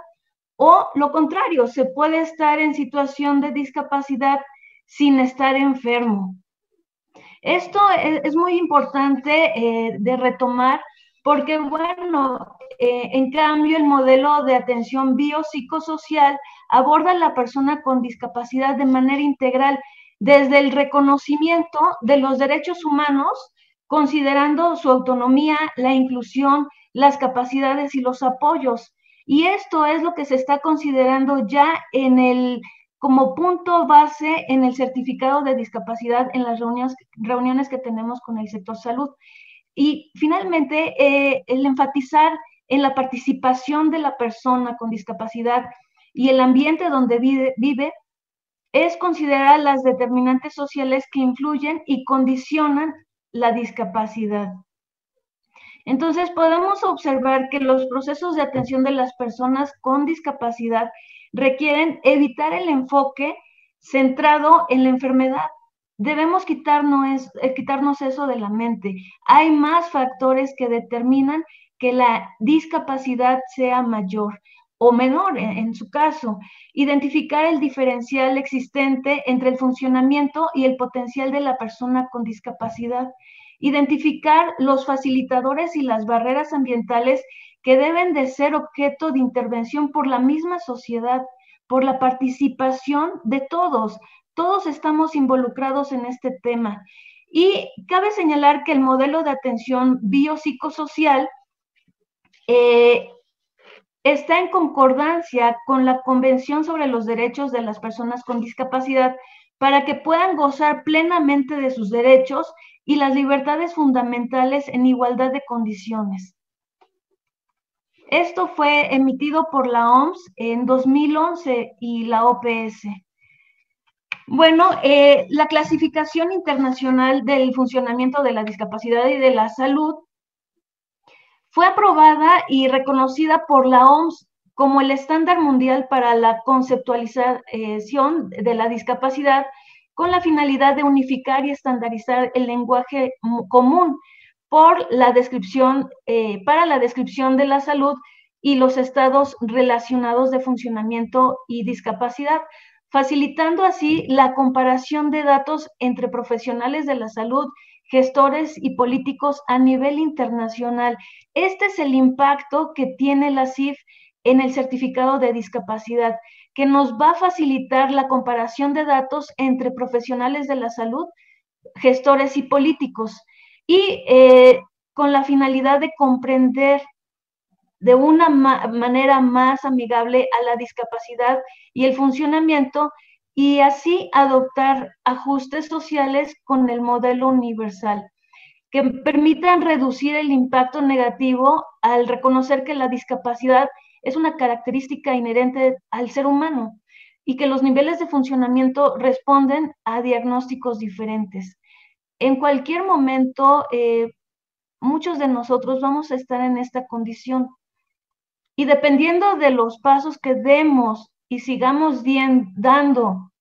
o lo contrario, se puede estar en situación de discapacidad sin estar enfermo. Esto es muy importante de retomar porque bueno, en cambio el modelo de atención biopsicosocial aborda a la persona con discapacidad de manera integral, desde el reconocimiento de los derechos humanos, considerando su autonomía, la inclusión, las capacidades y los apoyos. Y esto es lo que se está considerando ya como punto base en el certificado de discapacidad en las reuniones que tenemos con el sector salud. Y finalmente, el enfatizar en la participación de la persona con discapacidad y el ambiente donde vive es considerar las determinantes sociales que influyen y condicionan la discapacidad. Entonces, podemos observar que los procesos de atención de las personas con discapacidad requieren evitar el enfoque centrado en la enfermedad. Debemos quitarnos eso de la mente. Hay más factores que determinan que la discapacidad sea mayor o menor en su caso. Identificar el diferencial existente entre el funcionamiento y el potencial de la persona con discapacidad. Identificar los facilitadores y las barreras ambientales que deben de ser objeto de intervención por la misma sociedad, por la participación de todos. Todos estamos involucrados en este tema. Y cabe señalar que el modelo de atención biopsicosocial está en concordancia con la Convención sobre los Derechos de las Personas con Discapacidad para que puedan gozar plenamente de sus derechos y las libertades fundamentales en igualdad de condiciones. Esto fue emitido por la OMS en 2011 y la OPS. Bueno, la clasificación internacional del funcionamiento de la discapacidad y de la salud fue aprobada y reconocida por la OMS como el estándar mundial para la conceptualización de la discapacidad, con la finalidad de unificar y estandarizar el lenguaje común para la descripción de la salud y los estados relacionados de funcionamiento y discapacidad, facilitando así la comparación de datos entre profesionales de la salud, gestores y políticos a nivel internacional. Este es el impacto que tiene la CIF en el certificado de discapacidad, que nos va a facilitar la comparación de datos entre profesionales de la salud, gestores y políticos, y con la finalidad de comprender de una manera más amigable a la discapacidad y el funcionamiento, y así adoptar ajustes sociales con el modelo universal, que permitan reducir el impacto negativo al reconocer que la discapacidad es una característica inherente al ser humano y que los niveles de funcionamiento responden a diagnósticos diferentes. En cualquier momento, muchos de nosotros vamos a estar en esta condición. Y dependiendo de los pasos que demos y sigamos dando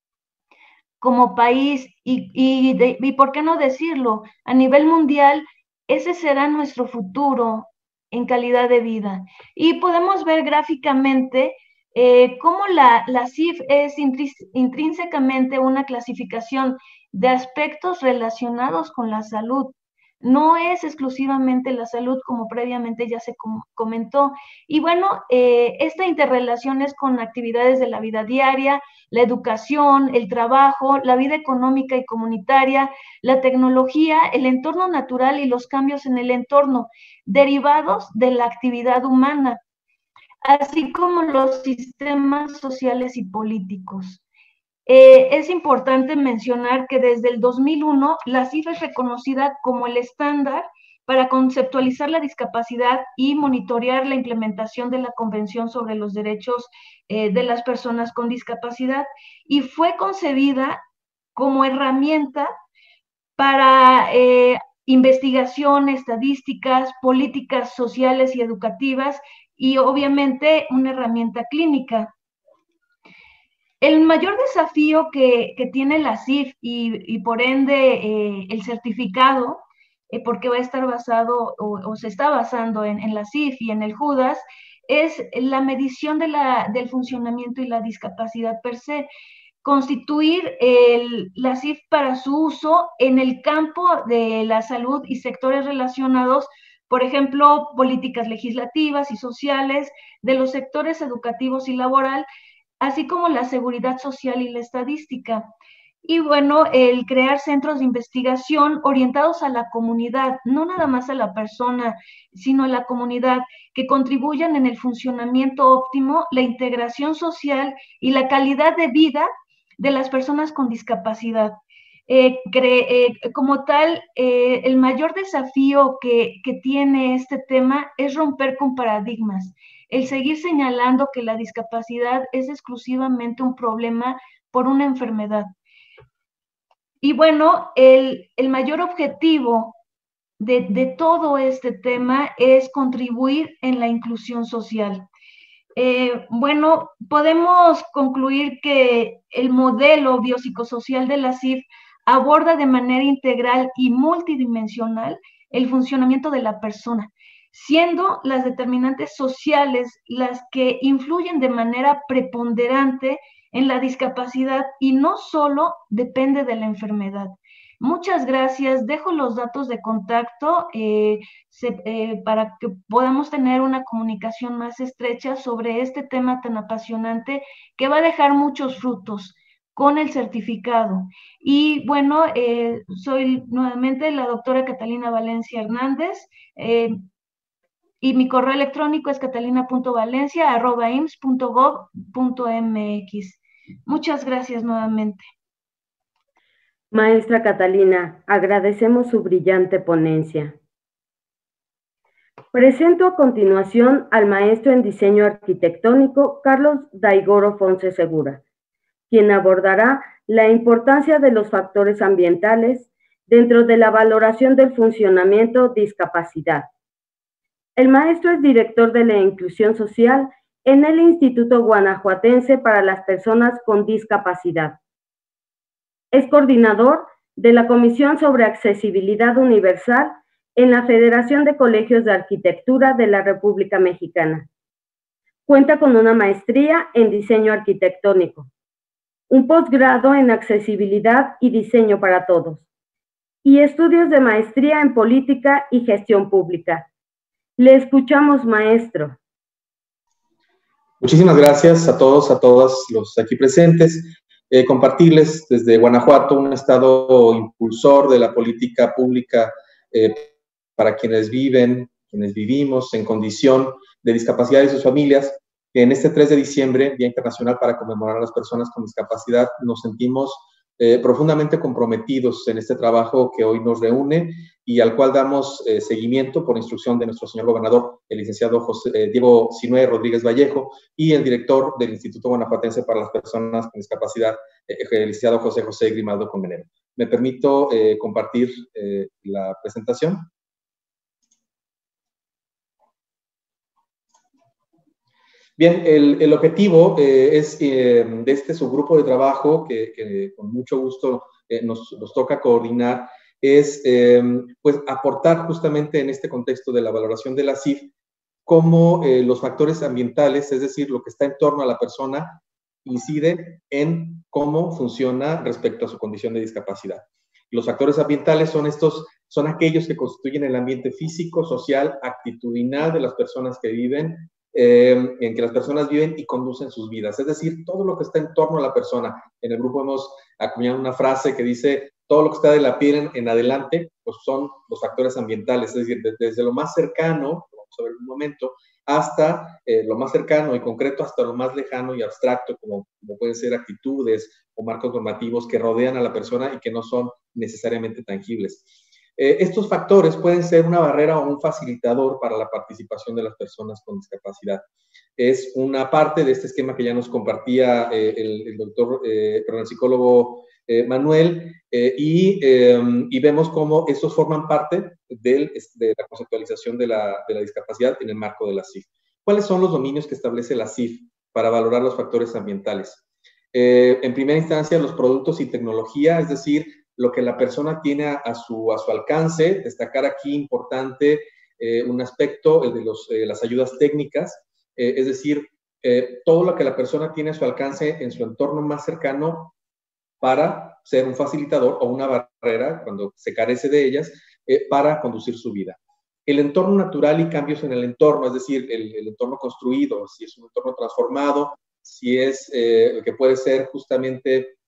como país y por qué no decirlo, a nivel mundial, ese será nuestro futuro en calidad de vida. Y podemos ver gráficamente cómo la CIF es intrínsecamente una clasificación de aspectos relacionados con la salud. No es exclusivamente la salud, como previamente ya se comentó. Y bueno, esta interrelación es con actividades de la vida diaria, la educación, el trabajo, la vida económica y comunitaria, la tecnología, el entorno natural y los cambios en el entorno derivados de la actividad humana, así como los sistemas sociales y políticos. Es importante mencionar que desde el 2001 la CIF es reconocida como el estándar para conceptualizar la discapacidad y monitorear la implementación de la Convención sobre los Derechos de las Personas con Discapacidad, y fue concebida como herramienta para investigación, estadísticas, políticas sociales y educativas, y obviamente una herramienta clínica. El mayor desafío que tiene la CIF y por ende el certificado, porque va a estar basado o se está basando en la CIF y en el JUDAS, es la medición del funcionamiento y la discapacidad per se. Constituir la CIF para su uso en el campo de la salud y sectores relacionados por ejemplo, políticas legislativas y sociales, de los sectores educativos y laboral, así como la seguridad social y la estadística. Y bueno, el crear centros de investigación orientados a la comunidad, no nada más a la persona, sino a la comunidad, que contribuyan en el funcionamiento óptimo, la integración social y la calidad de vida de las personas con discapacidad. Como tal, el mayor desafío que tiene este tema es romper con paradigmas, el seguir señalando que la discapacidad es exclusivamente un problema por una enfermedad. Y bueno, el mayor objetivo de todo este tema es contribuir en la inclusión social. Bueno, podemos concluir que el modelo biopsicosocial de la CIF aborda de manera integral y multidimensional el funcionamiento de la persona, siendo las determinantes sociales las que influyen de manera preponderante en la discapacidad y no solo depende de la enfermedad. Muchas gracias. Dejo los datos de contacto para que podamos tener una comunicación más estrecha sobre este tema tan apasionante que va a dejar muchos frutos con el certificado. Y bueno, soy nuevamente la doctora Catalina Valencia Hernández. Y mi correo electrónico es catalina.valencia@ims.gov.mx. Muchas gracias nuevamente. Maestra Catalina, agradecemos su brillante ponencia. Presento a continuación al maestro en diseño arquitectónico Carlos Daigoro Fonse Segura, quien abordará la importancia de los factores ambientales dentro de la valoración del funcionamiento discapacidad. El maestro es director de la inclusión social en el Instituto Guanajuatense para las Personas con Discapacidad. Es coordinador de la Comisión sobre Accesibilidad Universal en la Federación de Colegios de Arquitectura de la República Mexicana. Cuenta con una maestría en diseño arquitectónico, un posgrado en accesibilidad y diseño para todos, y estudios de maestría en política y gestión pública. Le escuchamos, maestro. Muchísimas gracias a todos, a todas los aquí presentes. Compartirles desde Guanajuato, un estado impulsor de la política pública para quienes vivimos en condición de discapacidad y sus familias. En este 3 de diciembre, Día Internacional para conmemorar a las personas con discapacidad, nos sentimos profundamente comprometidos en este trabajo que hoy nos reúne y al cual damos seguimiento por instrucción de nuestro señor gobernador, el licenciado Diego Sinué Rodríguez Vallejo, y el director del Instituto Guanajuatense para las Personas con Discapacidad, el licenciado José Grimaldo Comenero. Me permito compartir la presentación. Bien, el objetivo es de este subgrupo de trabajo que con mucho gusto nos toca coordinar, es pues aportar justamente en este contexto de la valoración de la CIF cómo los factores ambientales, es decir, lo que está en torno a la persona, incide en cómo funciona respecto a su condición de discapacidad. Los factores ambientales son aquellos que constituyen el ambiente físico, social, actitudinal de las personas que viven, en que las personas viven y conducen sus vidas, es decir, todo lo que está en torno a la persona. En el grupo hemos acuñado una frase que dice, todo lo que está de la piel en adelante, pues son los factores ambientales, es decir, desde lo más cercano, vamos a ver en un momento, hasta lo más cercano y concreto, hasta lo más lejano y abstracto, como pueden ser actitudes o marcos normativos que rodean a la persona y que no son necesariamente tangibles. Estos factores pueden ser una barrera o un facilitador para la participación de las personas con discapacidad. Es una parte de este esquema que ya nos compartía el doctor, el psicólogo Manuel, y vemos cómo estos forman parte de la conceptualización de la discapacidad en el marco de la CIF. ¿Cuáles son los dominios que establece la CIF para valorar los factores ambientales? En primera instancia, los productos y tecnología, es decir, lo que la persona tiene a su alcance. Destacar aquí importante un aspecto, el de las ayudas técnicas, es decir, todo lo que la persona tiene a su alcance en su entorno más cercano para ser un facilitador o una barrera, cuando se carece de ellas, para conducir su vida. el entorno natural y cambios en el entorno, es decir, el entorno construido, si es un entorno transformado, si es que puede ser justamente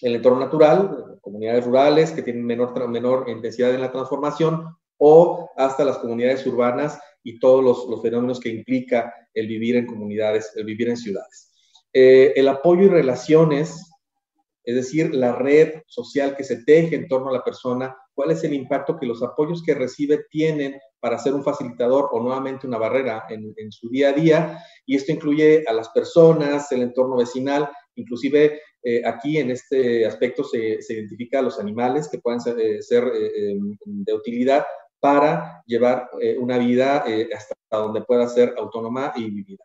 el entorno natural, comunidades rurales que tienen menor intensidad en la transformación, o hasta las comunidades urbanas y todos los fenómenos que implica el vivir en comunidades, el vivir en ciudades. El apoyo y relaciones, es decir, la red social que se teje en torno a la persona, cuál es el impacto que los apoyos que recibe tienen para ser un facilitador o nuevamente una barrera en su día a día, y esto incluye a las personas, el entorno vecinal, inclusive aquí en este aspecto se identifica a los animales que puedan ser de utilidad para llevar una vida hasta donde pueda ser autónoma y vivida.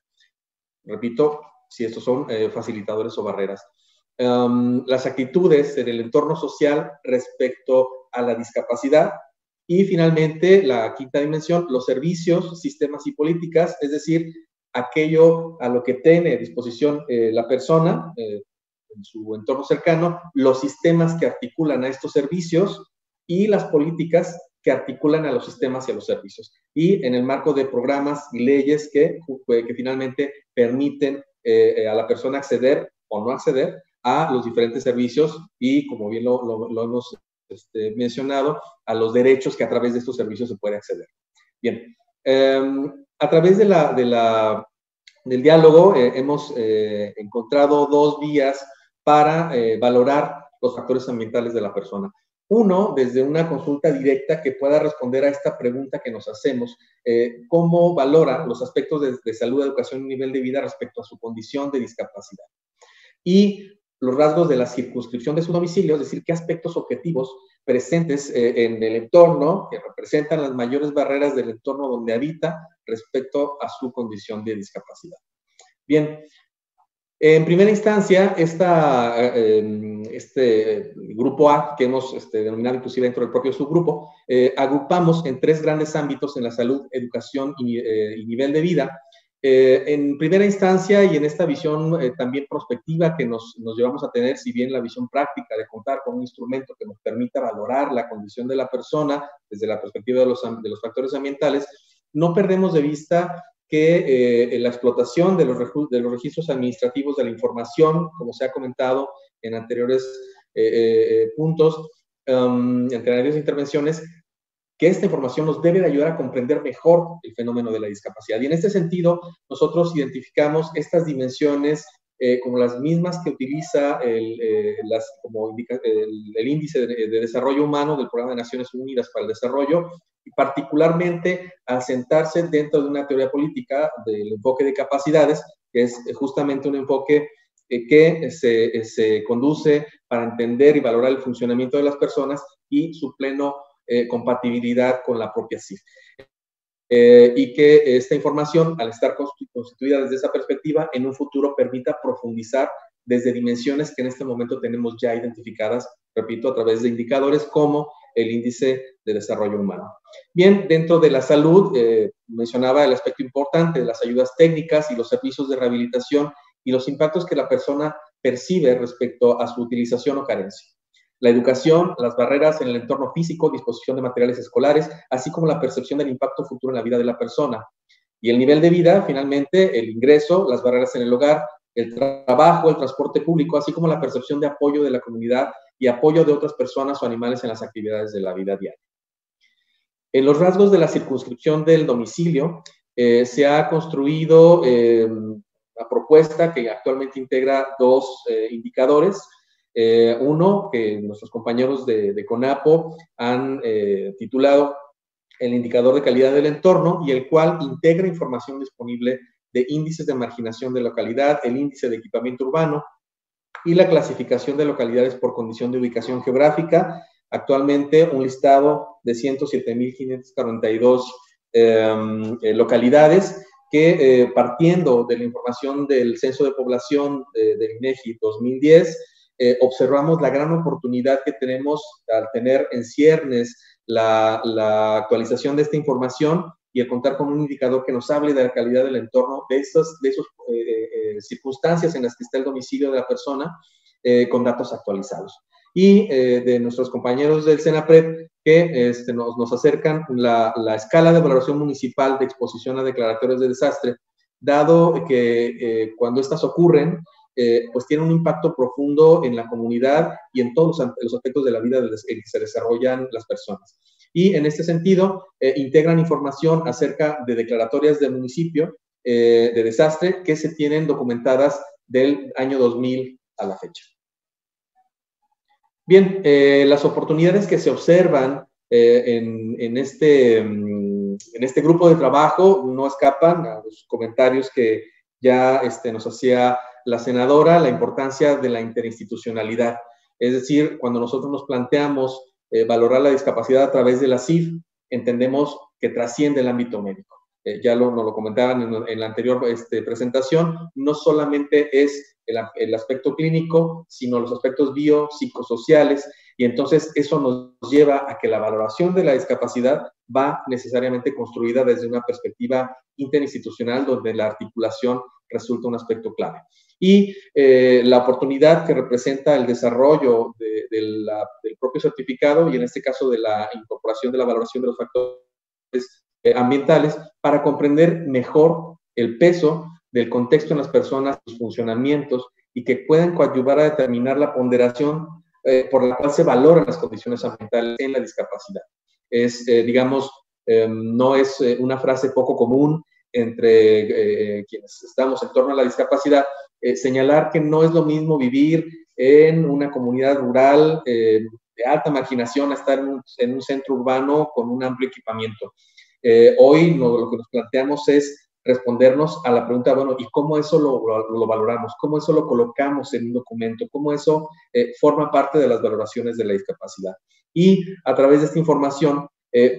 Repito, si estos son facilitadores o barreras. Las actitudes en el entorno social respecto a la discapacidad, y finalmente la quinta dimensión, los servicios, sistemas y políticas, es decir, aquello a lo que tiene a disposición la persona en su entorno cercano, los sistemas que articulan a estos servicios y las políticas que articulan a los sistemas y a los servicios, y en el marco de programas y leyes que finalmente permiten a la persona acceder o no acceder a los diferentes servicios y, como bien lo hemos mencionado, a los derechos que a través de estos servicios se puede acceder. Bien, a través del diálogo hemos encontrado dos vías para valorar los factores ambientales de la persona. Uno, desde una consulta directa que pueda responder a esta pregunta que nos hacemos, ¿cómo valora los aspectos de salud, educación y nivel de vida respecto a su condición de discapacidad? Y los rasgos de la circunscripción de su domicilio, es decir, qué aspectos objetivos presentes en el entorno que representan las mayores barreras del entorno donde habita respecto a su condición de discapacidad. Bien, en primera instancia, este grupo A, que hemos denominado inclusive dentro del propio subgrupo, agrupamos en tres grandes ámbitos en la salud, educación y nivel de vida. En primera instancia, y en esta visión también prospectiva que nos llevamos a tener, si bien la visión práctica de contar con un instrumento que nos permita valorar la condición de la persona desde la perspectiva de los factores ambientales, no perdemos de vista que la explotación de los registros administrativos de la información, como se ha comentado en anteriores puntos, en anteriores intervenciones, que esta información nos debe de ayudar a comprender mejor el fenómeno de la discapacidad. Y en este sentido, nosotros identificamos estas dimensiones como las mismas que utiliza el Índice de Desarrollo Humano del Programa de Naciones Unidas para el Desarrollo, y particularmente al sentarse dentro de una teoría política del enfoque de capacidades, que es justamente un enfoque que se conduce para entender y valorar el funcionamiento de las personas y su pleno compatibilidad con la propia CIF. Y que esta información, al estar constituida desde esa perspectiva, en un futuro permita profundizar desde dimensiones que en este momento tenemos ya identificadas, repito, a través de indicadores como el índice de desarrollo humano. Bien, dentro de la salud, mencionaba el aspecto importante de las ayudas técnicas y los servicios de rehabilitación y los impactos que la persona percibe respecto a su utilización o carencia. La educación, las barreras en el entorno físico, disposición de materiales escolares, así como la percepción del impacto futuro en la vida de la persona. Y el nivel de vida, finalmente, el ingreso, las barreras en el hogar, el trabajo, el transporte público, así como la percepción de apoyo de la comunidad y apoyo de otras personas o animales en las actividades de la vida diaria. En los rasgos de la circunscripción del domicilio, se ha construido una propuesta que actualmente integra dos indicadores. Uno que nuestros compañeros de CONAPO han titulado el indicador de calidad del entorno, y el cual integra información disponible de índices de marginación de localidad, el índice de equipamiento urbano y la clasificación de localidades por condición de ubicación geográfica. Actualmente un listado de 107.542 localidades que partiendo de la información del Censo de Población del INEGI 2010, observamos la gran oportunidad que tenemos al tener en ciernes la actualización de esta información y al contar con un indicador que nos hable de la calidad del entorno, de esas circunstancias en las que está el domicilio de la persona, con datos actualizados. y de nuestros compañeros del Senapred que nos acercan la escala de valoración municipal de exposición a declaratorios de desastre, dado que cuando estas ocurren, pues tiene un impacto profundo en la comunidad y en todos los aspectos de la vida en que se desarrollan las personas. Y en este sentido, integran información acerca de declaratorias del municipio de desastre que se tienen documentadas del año 2000 a la fecha. Bien, las oportunidades que se observan en este grupo de trabajo no escapan a los comentarios que ya nos hacía la senadora, la importancia de la interinstitucionalidad. Es decir, cuando nosotros nos planteamos valorar la discapacidad a través de la CIF, entendemos que trasciende el ámbito médico. Ya nos lo comentaban en la anterior presentación, no solamente es el aspecto clínico, sino los aspectos biopsicosociales, y entonces eso nos lleva a que la valoración de la discapacidad va necesariamente construida desde una perspectiva interinstitucional, donde la articulación resulta un aspecto clave. Y la oportunidad que representa el desarrollo del propio certificado, y en este caso de la incorporación de la valoración de los factores ambientales, para comprender mejor el peso del contexto en las personas, sus funcionamientos, y que puedan coadyuvar a determinar la ponderación por la cual se valoran las condiciones ambientales en la discapacidad. Es, digamos, no es una frase poco común entre quienes estamos en torno a la discapacidad, señalar que no es lo mismo vivir en una comunidad rural de alta marginación a estar en un centro urbano con un amplio equipamiento. Hoy lo que nos planteamos es respondernos a la pregunta, bueno, ¿y cómo eso lo valoramos? ¿Cómo eso lo colocamos en un documento? ¿Cómo eso forma parte de las valoraciones de la discapacidad? Y a través de esta información,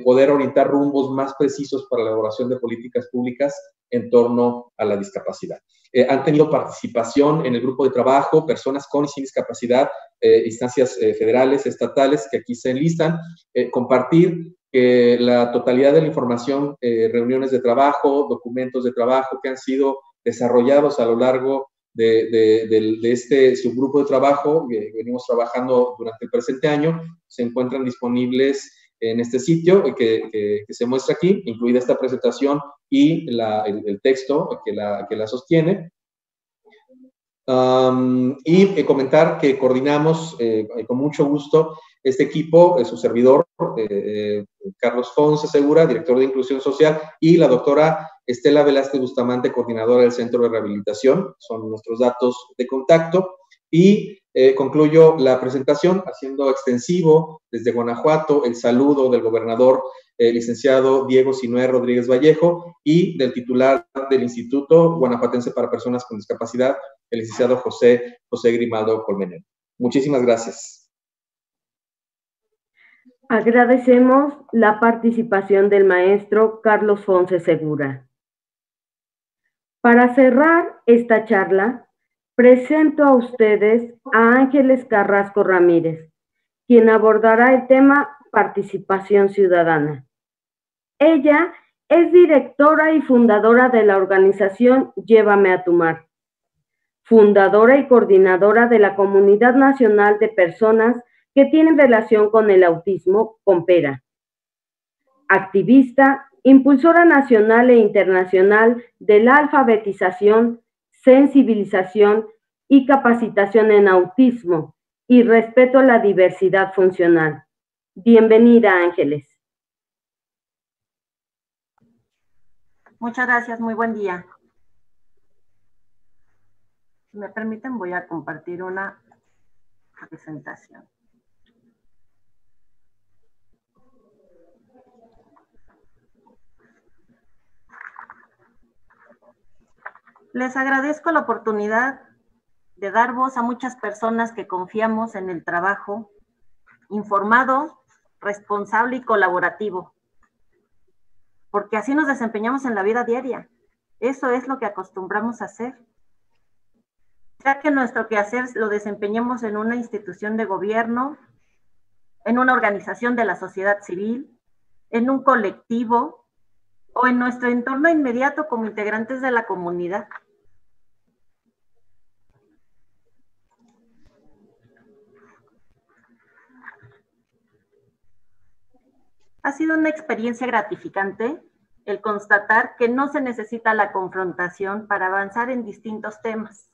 poder orientar rumbos más precisos para la elaboración de políticas públicas en torno a la discapacidad. Han tenido participación en el grupo de trabajo personas con y sin discapacidad, instancias federales, estatales, que aquí se enlistan, compartir la totalidad de la información, reuniones de trabajo, documentos de trabajo que han sido desarrollados a lo largo de este subgrupo de trabajo que venimos trabajando durante el presente año, se encuentran disponibles en este sitio que se muestra aquí, incluida esta presentación y el texto que la sostiene. Y comentar que coordinamos con mucho gusto este equipo, su servidor, Carlos Fonse Segura, director de Inclusión Social, y la doctora Estela Velázquez Bustamante, coordinadora del Centro de Rehabilitación. Son nuestros datos de contacto. Y concluyo la presentación haciendo extensivo desde Guanajuato el saludo del gobernador licenciado Diego Sinué Rodríguez Vallejo y del titular del Instituto Guanajuatense para Personas con Discapacidad, el licenciado José Grimaldo Colmenero. Muchísimas gracias. Agradecemos la participación del maestro Carlos Fonse Segura. Para cerrar esta charla, presento a ustedes a Ángeles Carrasco Ramírez, quien abordará el tema participación ciudadana. Ella es directora y fundadora de la organización Llévame a tu mar, fundadora y coordinadora de la Comunidad Nacional de Personas que tienen relación con el autismo, COMPERA. Activista, impulsora nacional e internacional de la alfabetización, sensibilización y capacitación en autismo y respeto a la diversidad funcional. Bienvenida, Ángeles. Muchas gracias, muy buen día. Si me permiten, voy a compartir una presentación. Les agradezco la oportunidad de dar voz a muchas personas que confiamos en el trabajo informado, responsable y colaborativo, porque así nos desempeñamos en la vida diaria. Eso es lo que acostumbramos a hacer. Ya que nuestro quehacer lo desempeñemos en una institución de gobierno, en una organización de la sociedad civil, en un colectivo o en nuestro entorno inmediato como integrantes de la comunidad. Ha sido una experiencia gratificante el constatar que no se necesita la confrontación para avanzar en distintos temas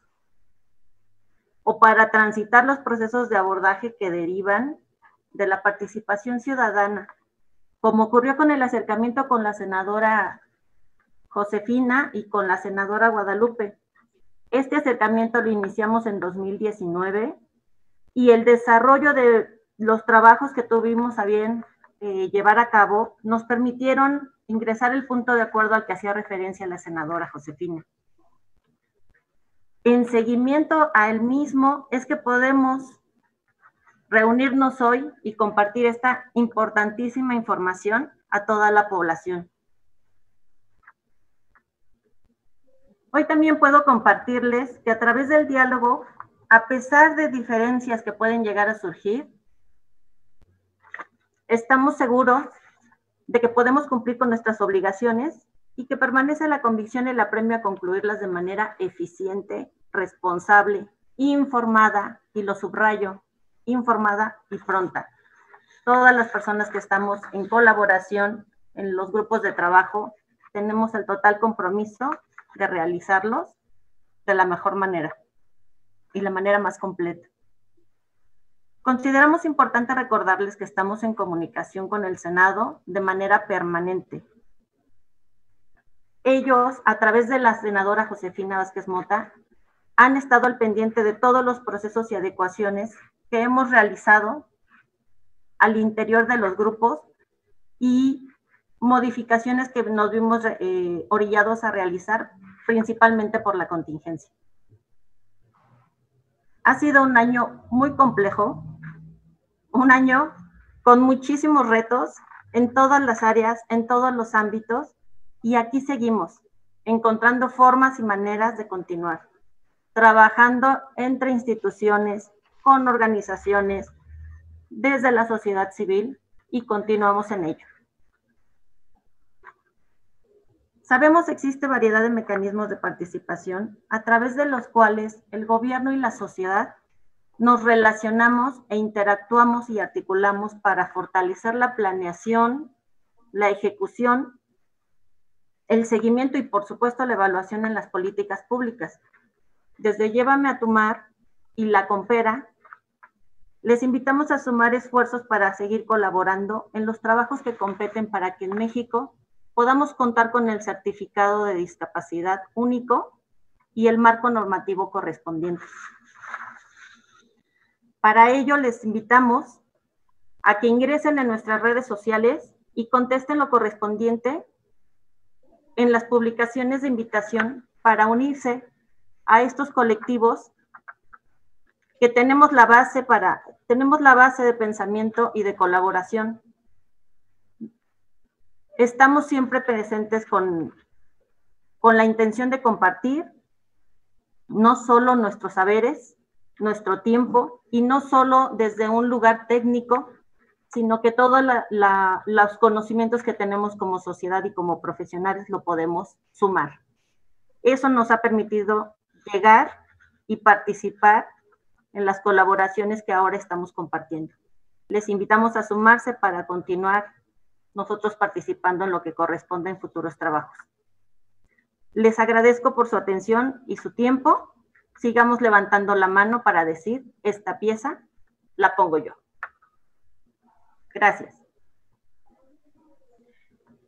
o para transitar los procesos de abordaje que derivan de la participación ciudadana, como ocurrió con el acercamiento con la senadora Josefina y con la senadora Guadalupe. Este acercamiento lo iniciamos en 2019 y el desarrollo de los trabajos que tuvimos a bien llevar a cabo nos permitieron ingresar el punto de acuerdo al que hacía referencia la senadora Josefina. En seguimiento a él mismo es que podemos reunirnos hoy y compartir esta importantísima información a toda la población. Hoy también puedo compartirles que a través del diálogo, a pesar de diferencias que pueden llegar a surgir, estamos seguros de que podemos cumplir con nuestras obligaciones y que permanece la convicción y el apremio a concluirlas de manera eficiente, responsable, informada, y lo subrayo, informada y pronta. Todas las personas que estamos en colaboración en los grupos de trabajo tenemos el total compromiso de realizarlos de la mejor manera y la manera más completa. Consideramos importante recordarles que estamos en comunicación con el Senado de manera permanente. Ellos, a través de la senadora Josefina Vázquez Mota, han estado al pendiente de todos los procesos y adecuaciones que hemos realizado al interior de los grupos y modificaciones que nos vimos orillados a realizar, principalmente por la contingencia. Ha sido un año muy complejo, un año con muchísimos retos en todas las áreas, en todos los ámbitos, y aquí seguimos, encontrando formas y maneras de continuar, trabajando entre instituciones, con organizaciones, desde la sociedad civil, y continuamos en ello. Sabemos que existe variedad de mecanismos de participación a través de los cuales el gobierno y la sociedad nos relacionamos e interactuamos y articulamos para fortalecer la planeación, la ejecución, el seguimiento y, por supuesto, la evaluación en las políticas públicas. Desde Llévame a tu Mar y La Compera, les invitamos a sumar esfuerzos para seguir colaborando en los trabajos que competen para que en México podamos contar con el certificado de discapacidad único y el marco normativo correspondiente. Para ello, les invitamos a que ingresen en nuestras redes sociales y contesten lo correspondiente en las publicaciones de invitación para unirse a estos colectivos que tenemos la base de pensamiento y de colaboración. Estamos siempre presentes con la intención de compartir no solo nuestros saberes, nuestro tiempo, y no solo desde un lugar técnico, sino que todos los conocimientos que tenemos como sociedad y como profesionales lo podemos sumar. Eso nos ha permitido llegar y participar en las colaboraciones que ahora estamos compartiendo. Les invitamos a sumarse para continuar nosotros participando en lo que corresponde en futuros trabajos. Les agradezco por su atención y su tiempo. Sigamos levantando la mano para decir, esta pieza la pongo yo. Gracias.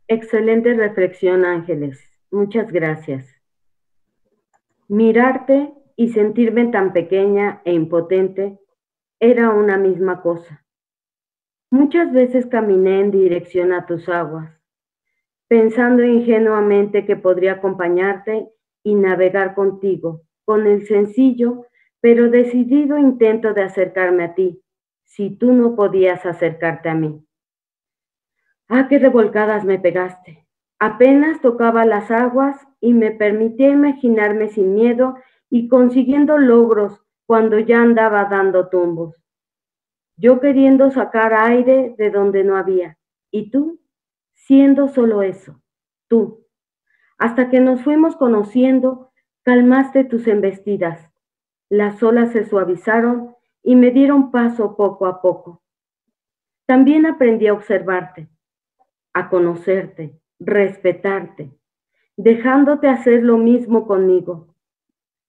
Excelente reflexión, Ángeles. Muchas gracias. Mirarte y sentirme tan pequeña e impotente era una misma cosa. Muchas veces caminé en dirección a tus aguas, pensando ingenuamente que podría acompañarte y navegar contigo, con el sencillo pero decidido intento de acercarme a ti, si tú no podías acercarte a mí. ¡Ah, qué revolcadas me pegaste! Apenas tocaba las aguas y me permitía imaginarme sin miedo y consiguiendo logros cuando ya andaba dando tumbos. Yo queriendo sacar aire de donde no había, y tú siendo solo eso, tú. Hasta que nos fuimos conociendo, calmaste tus embestidas. Las olas se suavizaron y me dieron paso poco a poco. También aprendí a observarte, a conocerte, respetarte, dejándote hacer lo mismo conmigo.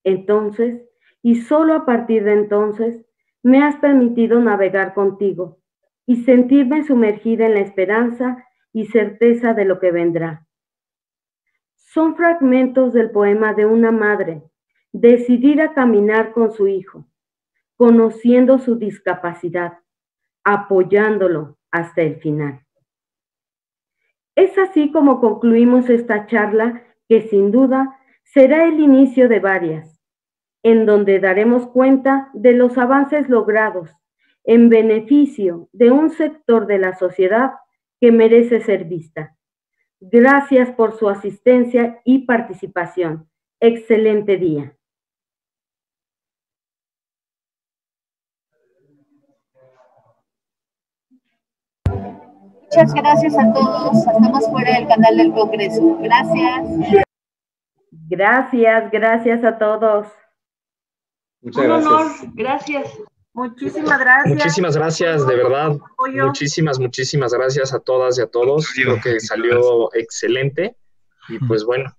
Entonces, y solo a partir de entonces, me has permitido navegar contigo y sentirme sumergida en la esperanza y certeza de lo que vendrá. Son fragmentos del poema de una madre decidida a caminar con su hijo, conociendo su discapacidad, apoyándolo hasta el final. Es así como concluimos esta charla que sin duda será el inicio de varias, en donde daremos cuenta de los avances logrados en beneficio de un sector de la sociedad que merece ser vista. Gracias por su asistencia y participación. Excelente día. Muchas gracias a todos. Estamos fuera del canal del Congreso. Gracias. Gracias a todos. Muchas gracias. Un honor, gracias. Muchísimas gracias. Muchísimas gracias, de verdad. Muchísimas gracias a todas y a todos. Creo que salió excelente. Y pues bueno,